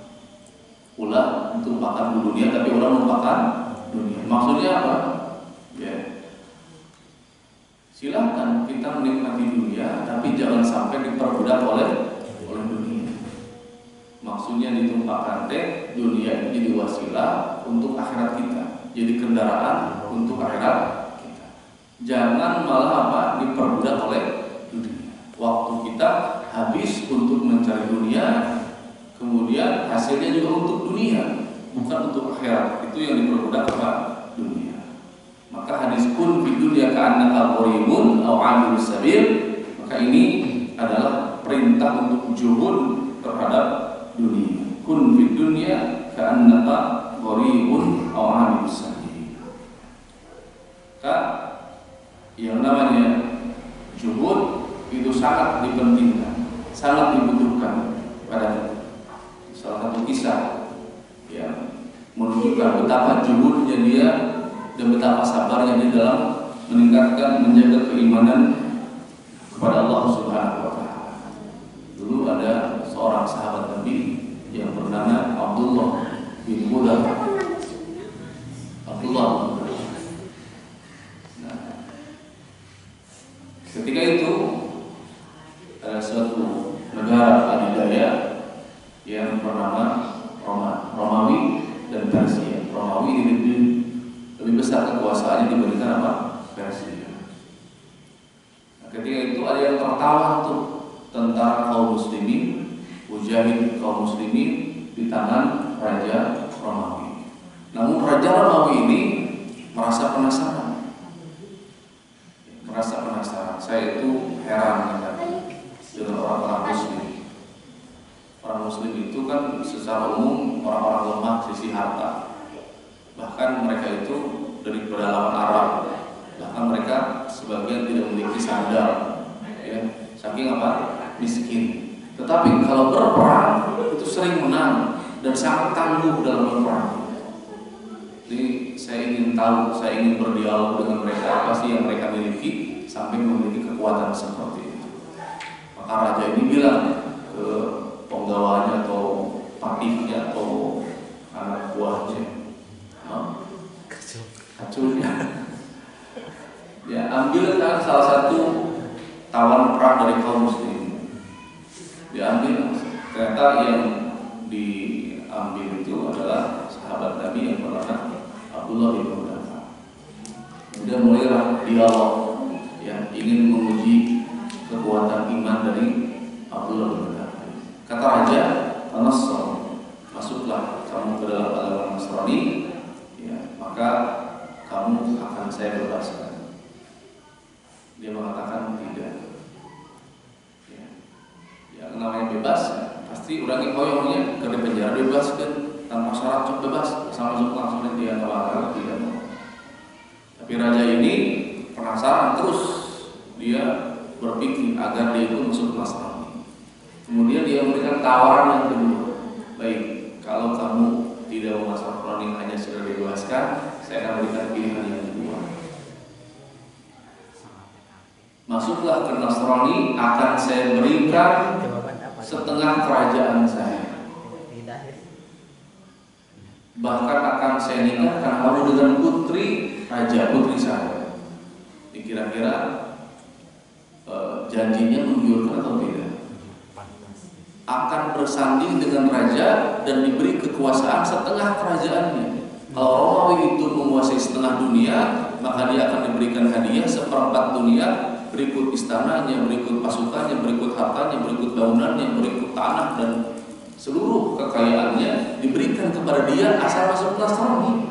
Ulah ditumpahkan di dunia, tapi ulah melupakan dunia. Maksudnya apa? Ya, silakan kita menikmati dunia, tapi jangan sampai diperbudak oleh dunia. Maksudnya ditumpahkan dunia ini jadi wasilah untuk akhirat kita, jadi kendaraan untuk akhirat kita. Jangan malah diperbudak oleh dunia. Waktu kita habis untuk mencari dunia, kemudian hasilnya juga untuk dunia, bukan untuk akhirat. Itu yang diperbudak dunia. Maka hadis kun fi dunya ka'annaka gharibun aw 'abiru sabil, maka ini adalah perintah untuk juhud terhadap dunia. Kun fi dunya ka'annaka gharibun aw 'abiru sabil. Maka yang namanya juhud itu sangat dipentingkan, sangat dibutuhkan pada salah satu kisah yang menunjukkan betapa juhudnya dia dan betapa sabarnya dia dalam meningkatkan, menjaga keimanan kepada Allah Subhanahu wa ta'ala. Dulu ada seorang sahabat Nabi negara adidaya yang bernama Romawi dan Persia. Romawi lebih besar kekuasaannya dibandingkan apa? Persia. Nah, ketika itu ada yang tertawan tuh, tentara kaum muslimin, mujahid kaum muslimin di tangan Raja Romawi. Namun Raja Romawi ini merasa penasaran. Saya itu heran dengan orang-orang muslim. Orang muslim itu kan secara umum orang-orang lemah sisi harta. Bahkan mereka itu dari pedalaman Arab. Bahkan mereka sebagian tidak memiliki sandal, ya, saking apa? Miskin. Tetapi kalau berperang itu sering menang dan sangat tangguh dalam berperang. Jadi saya ingin tahu, saya ingin berdialog dengan mereka, apa sih yang mereka miliki sampai memiliki kekuatan seperti itu. Maka raja ini bilang ke penggawanya atau patihnya atau anak buahnya, kacurnya, ya ambilkan salah satu tawan perang dari kaum muslim. Diambil, ternyata yang diambil itu adalah sahabat Nabi yang bernama Abdullah bin Hudafa. Kemudian mulailah dialog, yang ingin menguji kekuatan iman dari Abdullah bin Hudafa. Kata raja, "Tanassar, masuklah kamu ke dalam agama Nasrani, ya, maka kamu akan saya bebaskan." Dia mengatakan tidak. Yang namanya bebas, pasti orang yang ke penjara bebaskan tanpa syarat cok bebas, sama masuk langsung dia tawaran tidak mau. Tapi raja ini penasaran terus, dia berpikir agar dia itu masuk Nasrani. Kemudian dia memberikan tawaran yang kedua, baik, kalau kamu tidak mau masuk Nasrani hanya sudah dibebaskan, saya akan berikan pilihan yang kedua. Masuklah ke Nasrani, akan saya berikan setengah kerajaan saya. Bahkan akan saya nikahkan kamu dengan putri raja, putri saya. Kira-kira janjinya menggiurkan atau tidak? Akan bersanding dengan raja dan diberi kekuasaan setengah kerajaannya. Kalau Romawi itu menguasai setengah dunia, maka dia akan diberikan hadiah seperempat dunia, berikut istananya, berikut pasukannya, berikut hartanya, berikut bangunannya, berikut tanah dan seluruh kekayaannya diberikan kepada dia asal masuk Nasrani.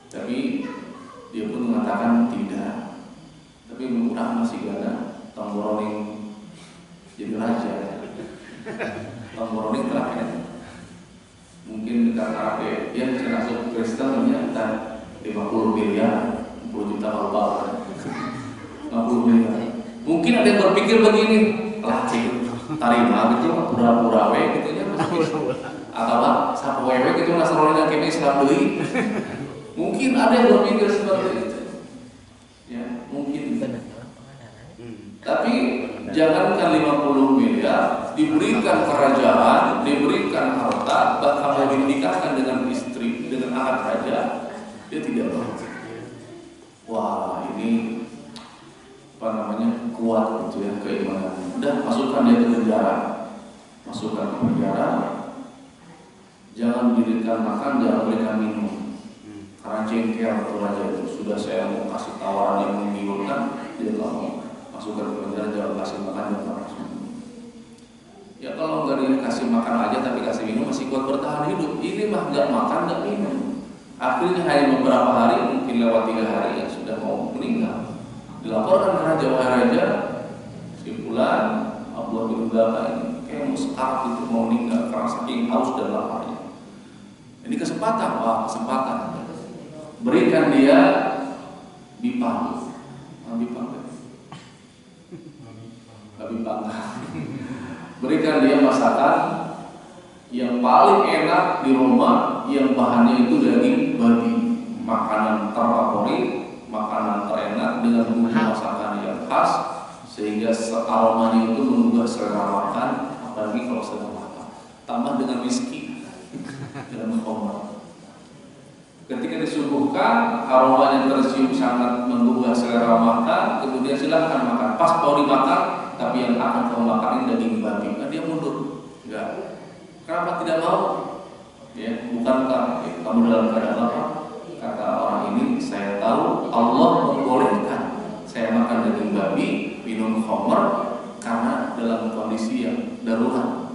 Tapi dia pun mengatakan tidak. Tapi murah masih gana Tomboroni jadi raja. Tomboroni terakhir mungkin karena dia bisa masuk Kristen dan 50 miliar, 10 juta halal. 50 miliar. Mungkin ada yang berpikir begini, lah tarima gitu, pura-pura we gitu ya, atau sapu wewe gitu Nasrani yang kini Islam deui. Mungkin ada yang berpikir seperti itu. Ya, mungkin. Tapi jangankan 50 miliar, diberikan kerajaan, diberikan harta, bahkan mau dinikahkan dengan istri, dengan anak raja, dia tidak mau. Wah, ini kuat gitu ya keimanan. Udah masukkan dia ke penjara, masukkan ke penjara. Jangan diberikan makan, jangan berikan minum. Karena jengkel atau raja itu sudah saya mau kasih tawaran yang menggiurkan, dia nggak mau. Masukkan ke penjara, jangan kasih makan, jangan kasih minum. Ya kalau nggak dikasih makan aja tapi kasih minum masih kuat bertahan hidup. Ini mah nggak makan, nggak minum. Akhirnya hanya beberapa hari, mungkin lewat 3 hari ya sudah mau meninggal. Dilaporkan ke raja, wahai raja, simpulan Abdullah bin Hudafa ini kayak mau sekarat itu, mau meninggal karena saking haus dan laparnya. Ini kesempatan, wah kesempatan. Berikan dia bipang, berikan dia masakan yang paling enak di Roma, yang bahannya itu daging babi, makanan terfavorit, makanan terenak dengan bumbu masakan yang khas, sehingga aromanya itu menggugah selera makan, apalagi kalau sedang lapar. Tambah dengan whisky dan khamar. Ketika disuguhkan, aromanya tercium sangat menggugah selera makan, kemudian silahkan makan. Pas mau dimakan, tapi yang akan kamu makan ini daging babi. Nah, dia tidak mau? Ya, bukankah kamu dalam keadaan apa? Kata orang ini, saya tahu Allah membolehkan saya makan daging babi, minum khamr karena dalam kondisi yang darurat.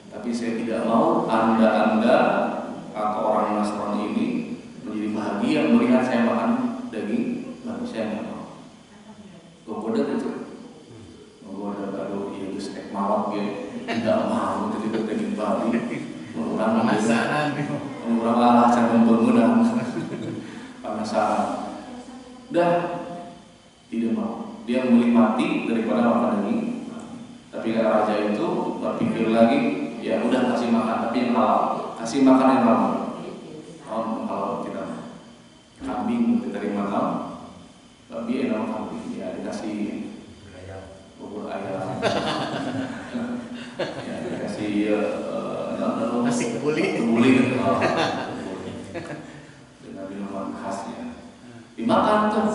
Tapi saya tidak mau Anda atau orang Nasrani ini menjadi bahagia melihat saya makan daging babi. Saya tidak mau. Gogoda itu, gogoda baru ya gus mawak ya, tidak mau jadi daging babi. Orang penasaran, orang Allah jangan mengundang penasaran. Dah tidak mau. Dia menikmati daripada makan daging. Tapi kata raja itu berpikir lagi, ya udah kasih makan, tapi yang halal. Kasih makan yang halal. Kalau tidak kambing diterima halal, babi enak kambing. Ya dikasih bubur ayam, ya dikasih nasi kebuli dengan minuman khasnya. Dimakan tuh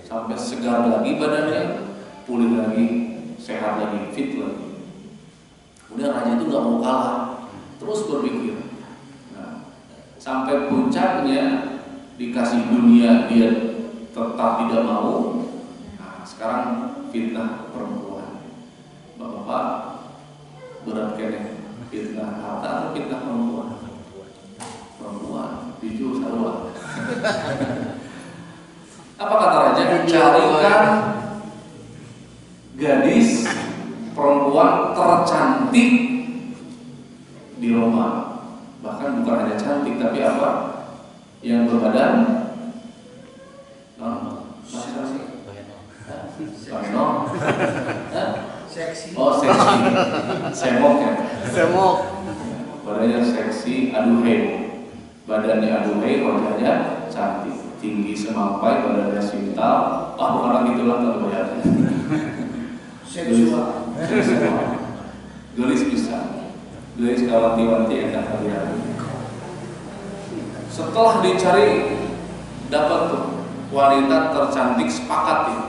sampai segar lagi badannya, pulih lagi, sehat lagi, fit lagi. Udah raja itu nggak mau kalah, terus berpikir. Nah, sampai puncaknya dikasih dunia dia tetap tidak mau. Nah, sekarang fitnah perempuan. Bapak berat kene. Fitnah harta atau fitnah perempuan? Perempuan, jujur sarua. Apa kata raja? Carikan gadis perempuan tercantik di Roma. Bahkan bukan hanya cantik, tapi apa? Yang berbadan seksi. Oh seksi, semok ya. semok Badannya seksi, aduhai. Badannya aduhai, wajahnya cantik, tinggi semampai, badannya sintal. Bukan itulah kalau bayarnya. Seksual. Gelis bisa. Gelis kawanti-wanti enak kalian. Setelah dicari dapat tuh wanita tercantik, sepakat ya.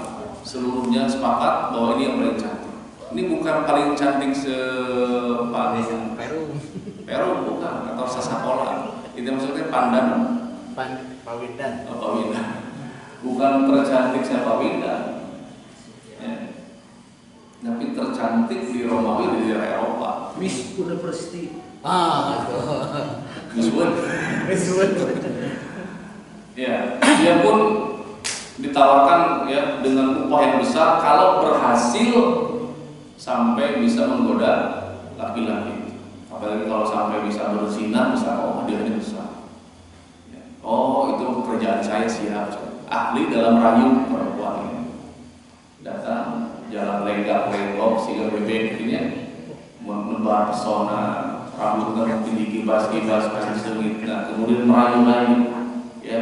Seluruhnya sepakat bahwa ini yang paling cantik. Ini bukan paling cantik Peru bukan, atau Sasapola. Itu maksudnya pandan. Pawindan. Pawindan. Bukan tercantik siapa Windan. Ya. Tapi tercantik di Romawi di daerah Eropa. Miss University. Miss Wood. Ya, dia pun ditawarkan ya dengan upah yang besar kalau berhasil sampai bisa menggoda laki-laki. Apalagi kalau sampai bisa berzina, bisa hadiahnya besar. Ya. Oh, itu pekerjaan saya siap. Ahli dalam rayu perempuan ini. Datang jalan lenggak-lenggok sehingga bebek ini menebar pesona, rambutnya tinggi kibas-kibas kasih sengit. Nah, kemudian merayu-rayu, ya.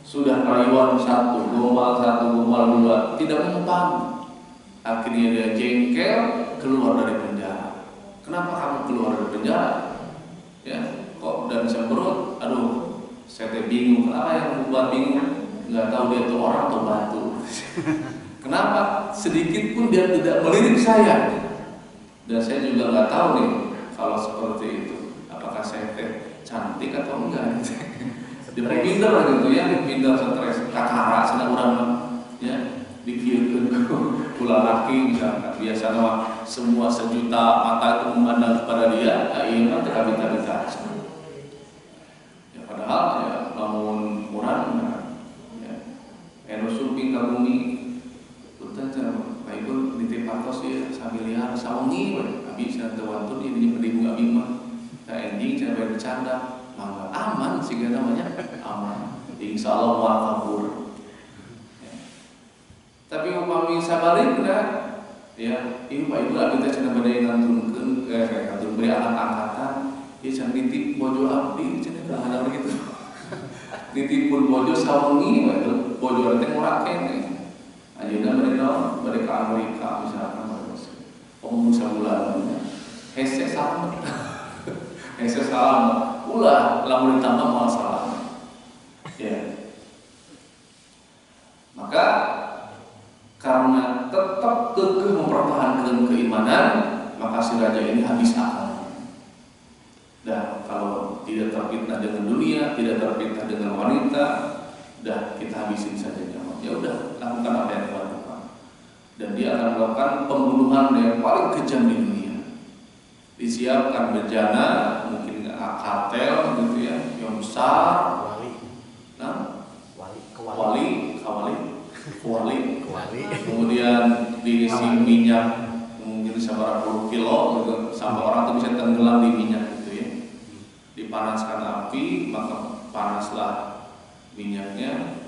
Sudah rayuan satu, gombal dua, tidak mempan. Akhirnya dia jengkel, keluar dari penjara. Kenapa kamu keluar dari penjara? Ya, kok dan sembrot? Aduh, saya bingung. Kenapa yang membuat bingung? Nggak tahu dia itu orang atau batu. Kenapa? Sedikit pun dia tidak melirik saya. Dan saya juga nggak tahu nih kalau seperti itu. Apakah saya cantik atau enggak? Dia pindah gitu ya, pindah stres, kakara, sedang orang ya dikirim pula laki misalkan biasanya semua sejuta mata itu memandang kepada dia, ini nanti kabita-kabita. Ya padahal ya bangun orang, ya enusuping ke bumi, punten cara baikul nitip patos ya sambil liar sawangi, abis nanti wantun ini pendibung abis mah, saya ending cara bercanda. Aman sih namanya aman. Insya Allah mual kabur. Ya. Tapi upami sabalik enggak, ya ini Pak Ibu kita cina badai ngantunkeun ngantun beri anak angkatan, dia can nitip bojo abdi cina kadang begitu. Nitip pun bojo sawengi, bojo teh murah kene. Ayeuna bade ka Amerika misalkan omong sabulan. Hese sama. Hese salam. Ulah lamun ditambah masalah. Ya. Maka karena tetap kekeh mempertahankan keimanan, maka si raja ini habis akal. tidak terfitnah dengan dunia, tidak terfitnah dengan wanita, udah kita habisin saja nyawa. Ya udah, lakukan apa yang Tuhan lakukan. Dan dia akan melakukan pembunuhan yang paling kejam di dunia. Disiapkan bejana, mungkin kartel gitu ya, yang besar. Kewali. Kemudian diisi minyak, mungkin seberapa puluh kilo gitu, sampai orang tuh bisa tenggelam di minyak gitu ya. Dipanaskan api, maka panaslah minyaknya.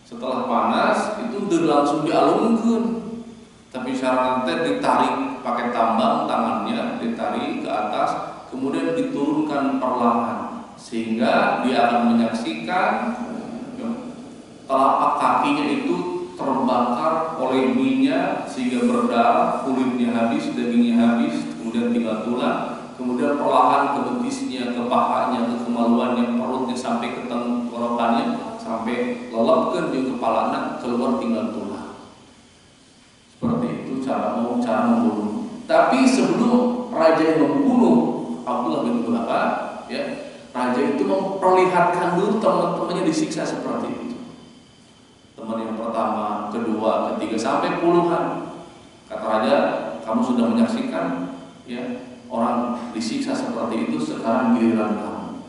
Setelah panas itu udah langsung dialungkan. Tapi syarat nanti ditarik pakai tambang tangannya, ditarik ke atas, kemudian diturunkan perlahan sehingga dia akan menyaksikan telapak kakinya itu terbakar oleh minyak sehingga berdarah, kulitnya habis, dagingnya habis, kemudian tinggal tulang, kemudian perlahan ke betisnya, ke pahanya, ke kemaluannya, perutnya sampai ke tenggorokannya, sampai lelapkan di kepalanya, keluar tinggal tulang. Seperti itu cara membunuh. Tapi sebelum raja yang membunuh Abdullah bin Khulafa, ya, raja itu memperlihatkan dulu teman-temannya disiksa seperti itu. Teman yang pertama, kedua, ketiga, sampai puluhan. Kata raja, kamu sudah menyaksikan ya orang disiksa seperti itu, sekarang giliran kamu.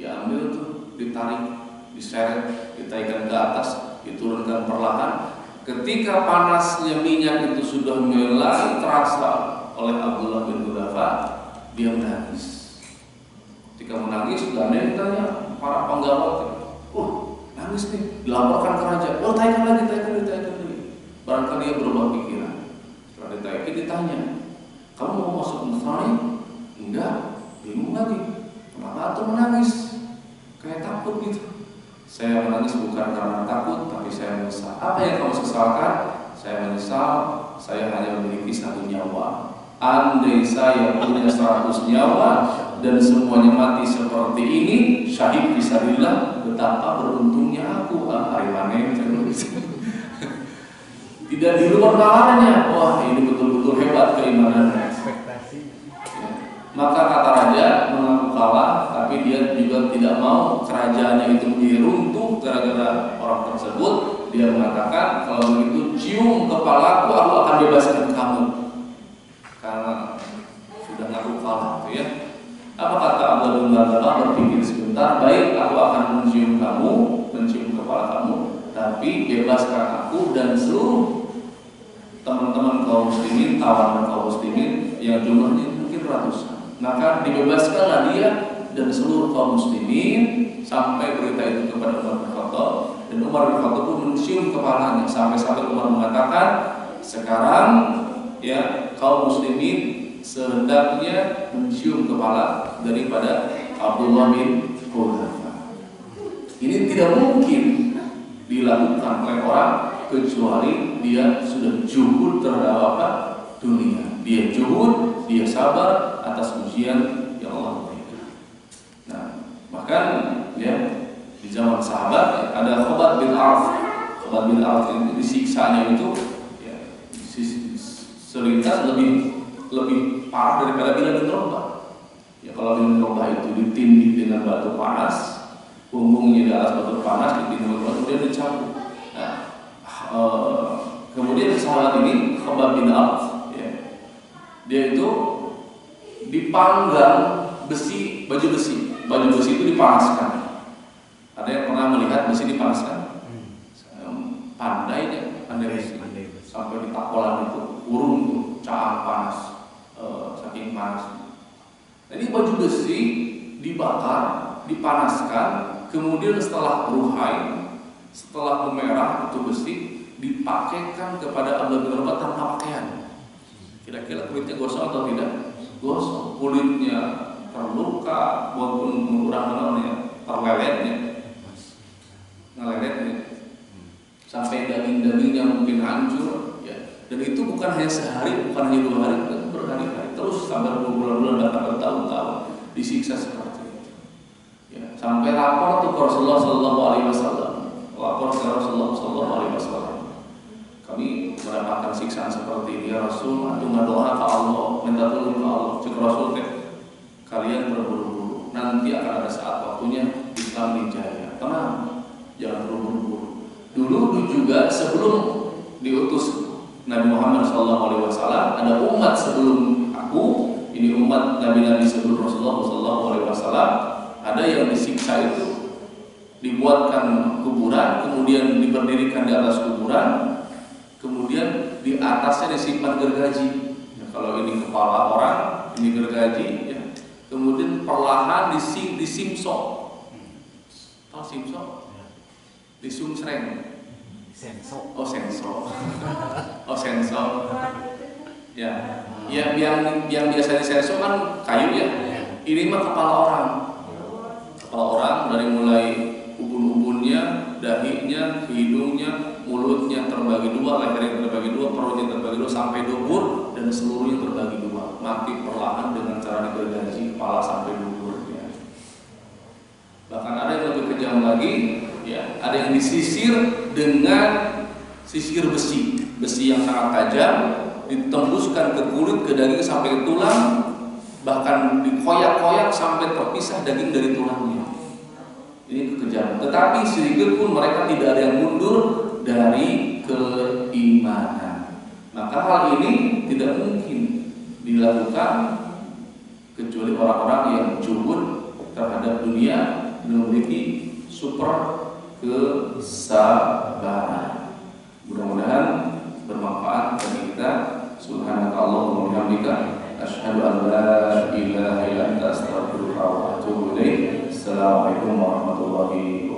Diambil tuh, ditarik, diseret, ditaikkan ke atas, diturunkan perlahan. Ketika panasnya minyak itu sudah mulai terasa oleh Abdullah bin Khulafa, dia menangis. Ketika menangis, sudah ada yang tanya para penggawa, nangis nih, dilaporkan ke raja. Oh, taikkan lagi. Barangkali dia berubah pikiran. Setelah ditaikin, ditanya, kamu mau masuk Nasrani? Enggak, bingung lagi. Kenapa tuh menangis? Kayak takut gitu. Saya menangis bukan karena takut, tapi saya menyesal. Apa yang kamu sesalkan? Saya menyesal, saya hanya memiliki 1 nyawa. Andai saya punya 100 nyawa dan semuanya mati seperti ini, syahid fisabilillah, betapa beruntungnya aku. Hari mana tidak di luar nalarnya. Wah, ini betul-betul hebat keimanannya. Ya. Maka kata raja mengaku kalah, tapi dia juga tidak mau kerajaannya itu menjadi runtuh gara-gara orang tersebut. Dia mengatakan, kalau begitu cium kepalaku, aku akan bebaskan kamu. Karena sudah ngaku kalah, gitu ya. Apa kata Abdullah bin Khulafa? Berpikir sebentar, baik, aku akan mencium kamu, mencium kepala kamu, tapi bebaskan aku dan seluruh teman-teman kaum muslimin, tawanan kaum muslimin yang jumlahnya mungkin ratusan. Maka dibebaskanlah dia dan seluruh kaum muslimin, sampai berita itu kepada Umar bin Khattab, dan Umar bin Khattab pun mencium kepalanya sampai Umar mengatakan, sekarang ya kaum muslimin sehendaknya mencium kepala daripada Abdullah bin Khulafa. Ini tidak mungkin dilakukan oleh orang kecuali dia sudah juhud terhadap apa? Dunia. Dia juhud, dia sabar atas ujian yang Allah berikan. Nah, bahkan ya di zaman sahabat ada Khabbab bin Arf. Khabbab bin Arf ini disiksanya itu ya, selintas lebih parah daripada Bilal bin Rabah. Ya, kalau Bilal bin Rabah itu ditindih dengan batu panas, punggungnya di atas batu panas, ditindih dengan batu, kemudian dicabut. Nah, kemudian sahabat ini Khabbab bin Arf, ya, dia itu dipanggang baju besi itu dipanaskan. Ada yang pernah melihat besi dipanaskan? Pandai besi. Sampai di takolan itu urung tuh, caang panas, saking panas. Jadi baju besi dibakar, dipanaskan, kemudian setelah beruhai, setelah memerah itu besi dipakaikan kepada Abdullah bin Rabah tanpa pakaian. Kira-kira kulitnya gosong atau tidak? Gosong. Kulitnya terluka, walaupun mengurang terleletnya, sampai daging-dagingnya mungkin hancur. Ya. Dan itu bukan hanya sehari, bukan hanya 2 hari, tapi berhari-hari terus sampai berbulan-bulan, bahkan bertahun-tahun disiksa seperti itu. Ya. Sampai lapor tuh ke Rasulullah Sallallahu Alaihi Wasallam. Lapor ke Rasulullah Sallallahu Alaihi Wasallam. Kami mendapatkan siksaan seperti ini, ya Rasul. Antum doa ke Allah, minta tolong ke Allah. Cik Rasul, kalian berburu-buru, nanti akan ada saat waktunya Islam dijaya. Tenang, jangan terburu-buru. Dulu juga sebelum diutus Nabi Muhammad SAW, ada umat sebelum aku, ini umat Nabi-Nabi sebelum Rasulullah SAW, ada yang disiksa itu, dibuatkan kuburan, kemudian diberdirikan di atas kuburan, kemudian di atasnya disimpan gergaji. Ya, kalau ini kepala orang, ini gergaji, ya. Kemudian perlahan disimsok. Tahu simsok? Disumsreng. Sensor. Oh sensor. Oh sensor. Ya. Ya yang biasa disensor kan kayu ya. Ini mah kepala orang. Kepala orang dari mulai ubun-ubunnya, dahinya, hidungnya, mulutnya terbagi dua, lehernya terbagi dua, perutnya terbagi dua sampai dubur dan seluruhnya terbagi dua. Mati perlahan dengan cara digergaji kepala sampai dubur. Ya. Bahkan ada yang lebih kejam lagi, ya, ada yang disisir dengan sisir besi yang sangat tajam, ditembuskan ke kulit, ke daging sampai ke tulang, bahkan dikoyak-koyak sampai terpisah daging dari tulangnya. Ini kekejaman. Tetapi sedikit pun mereka tidak ada yang mundur dari keimanan. Maka hal ini tidak mungkin dilakukan kecuali orang-orang yang juhud terhadap dunia, memiliki super kesabaran. Mudah-mudahan bermanfaat bagi kita. Subhanakallahumma wa bihamdika asyhadu an la ilaha illa anta astaghfiruka wa atubu ilaik. Assalamualaikum warahmatullahi wabarakatuh.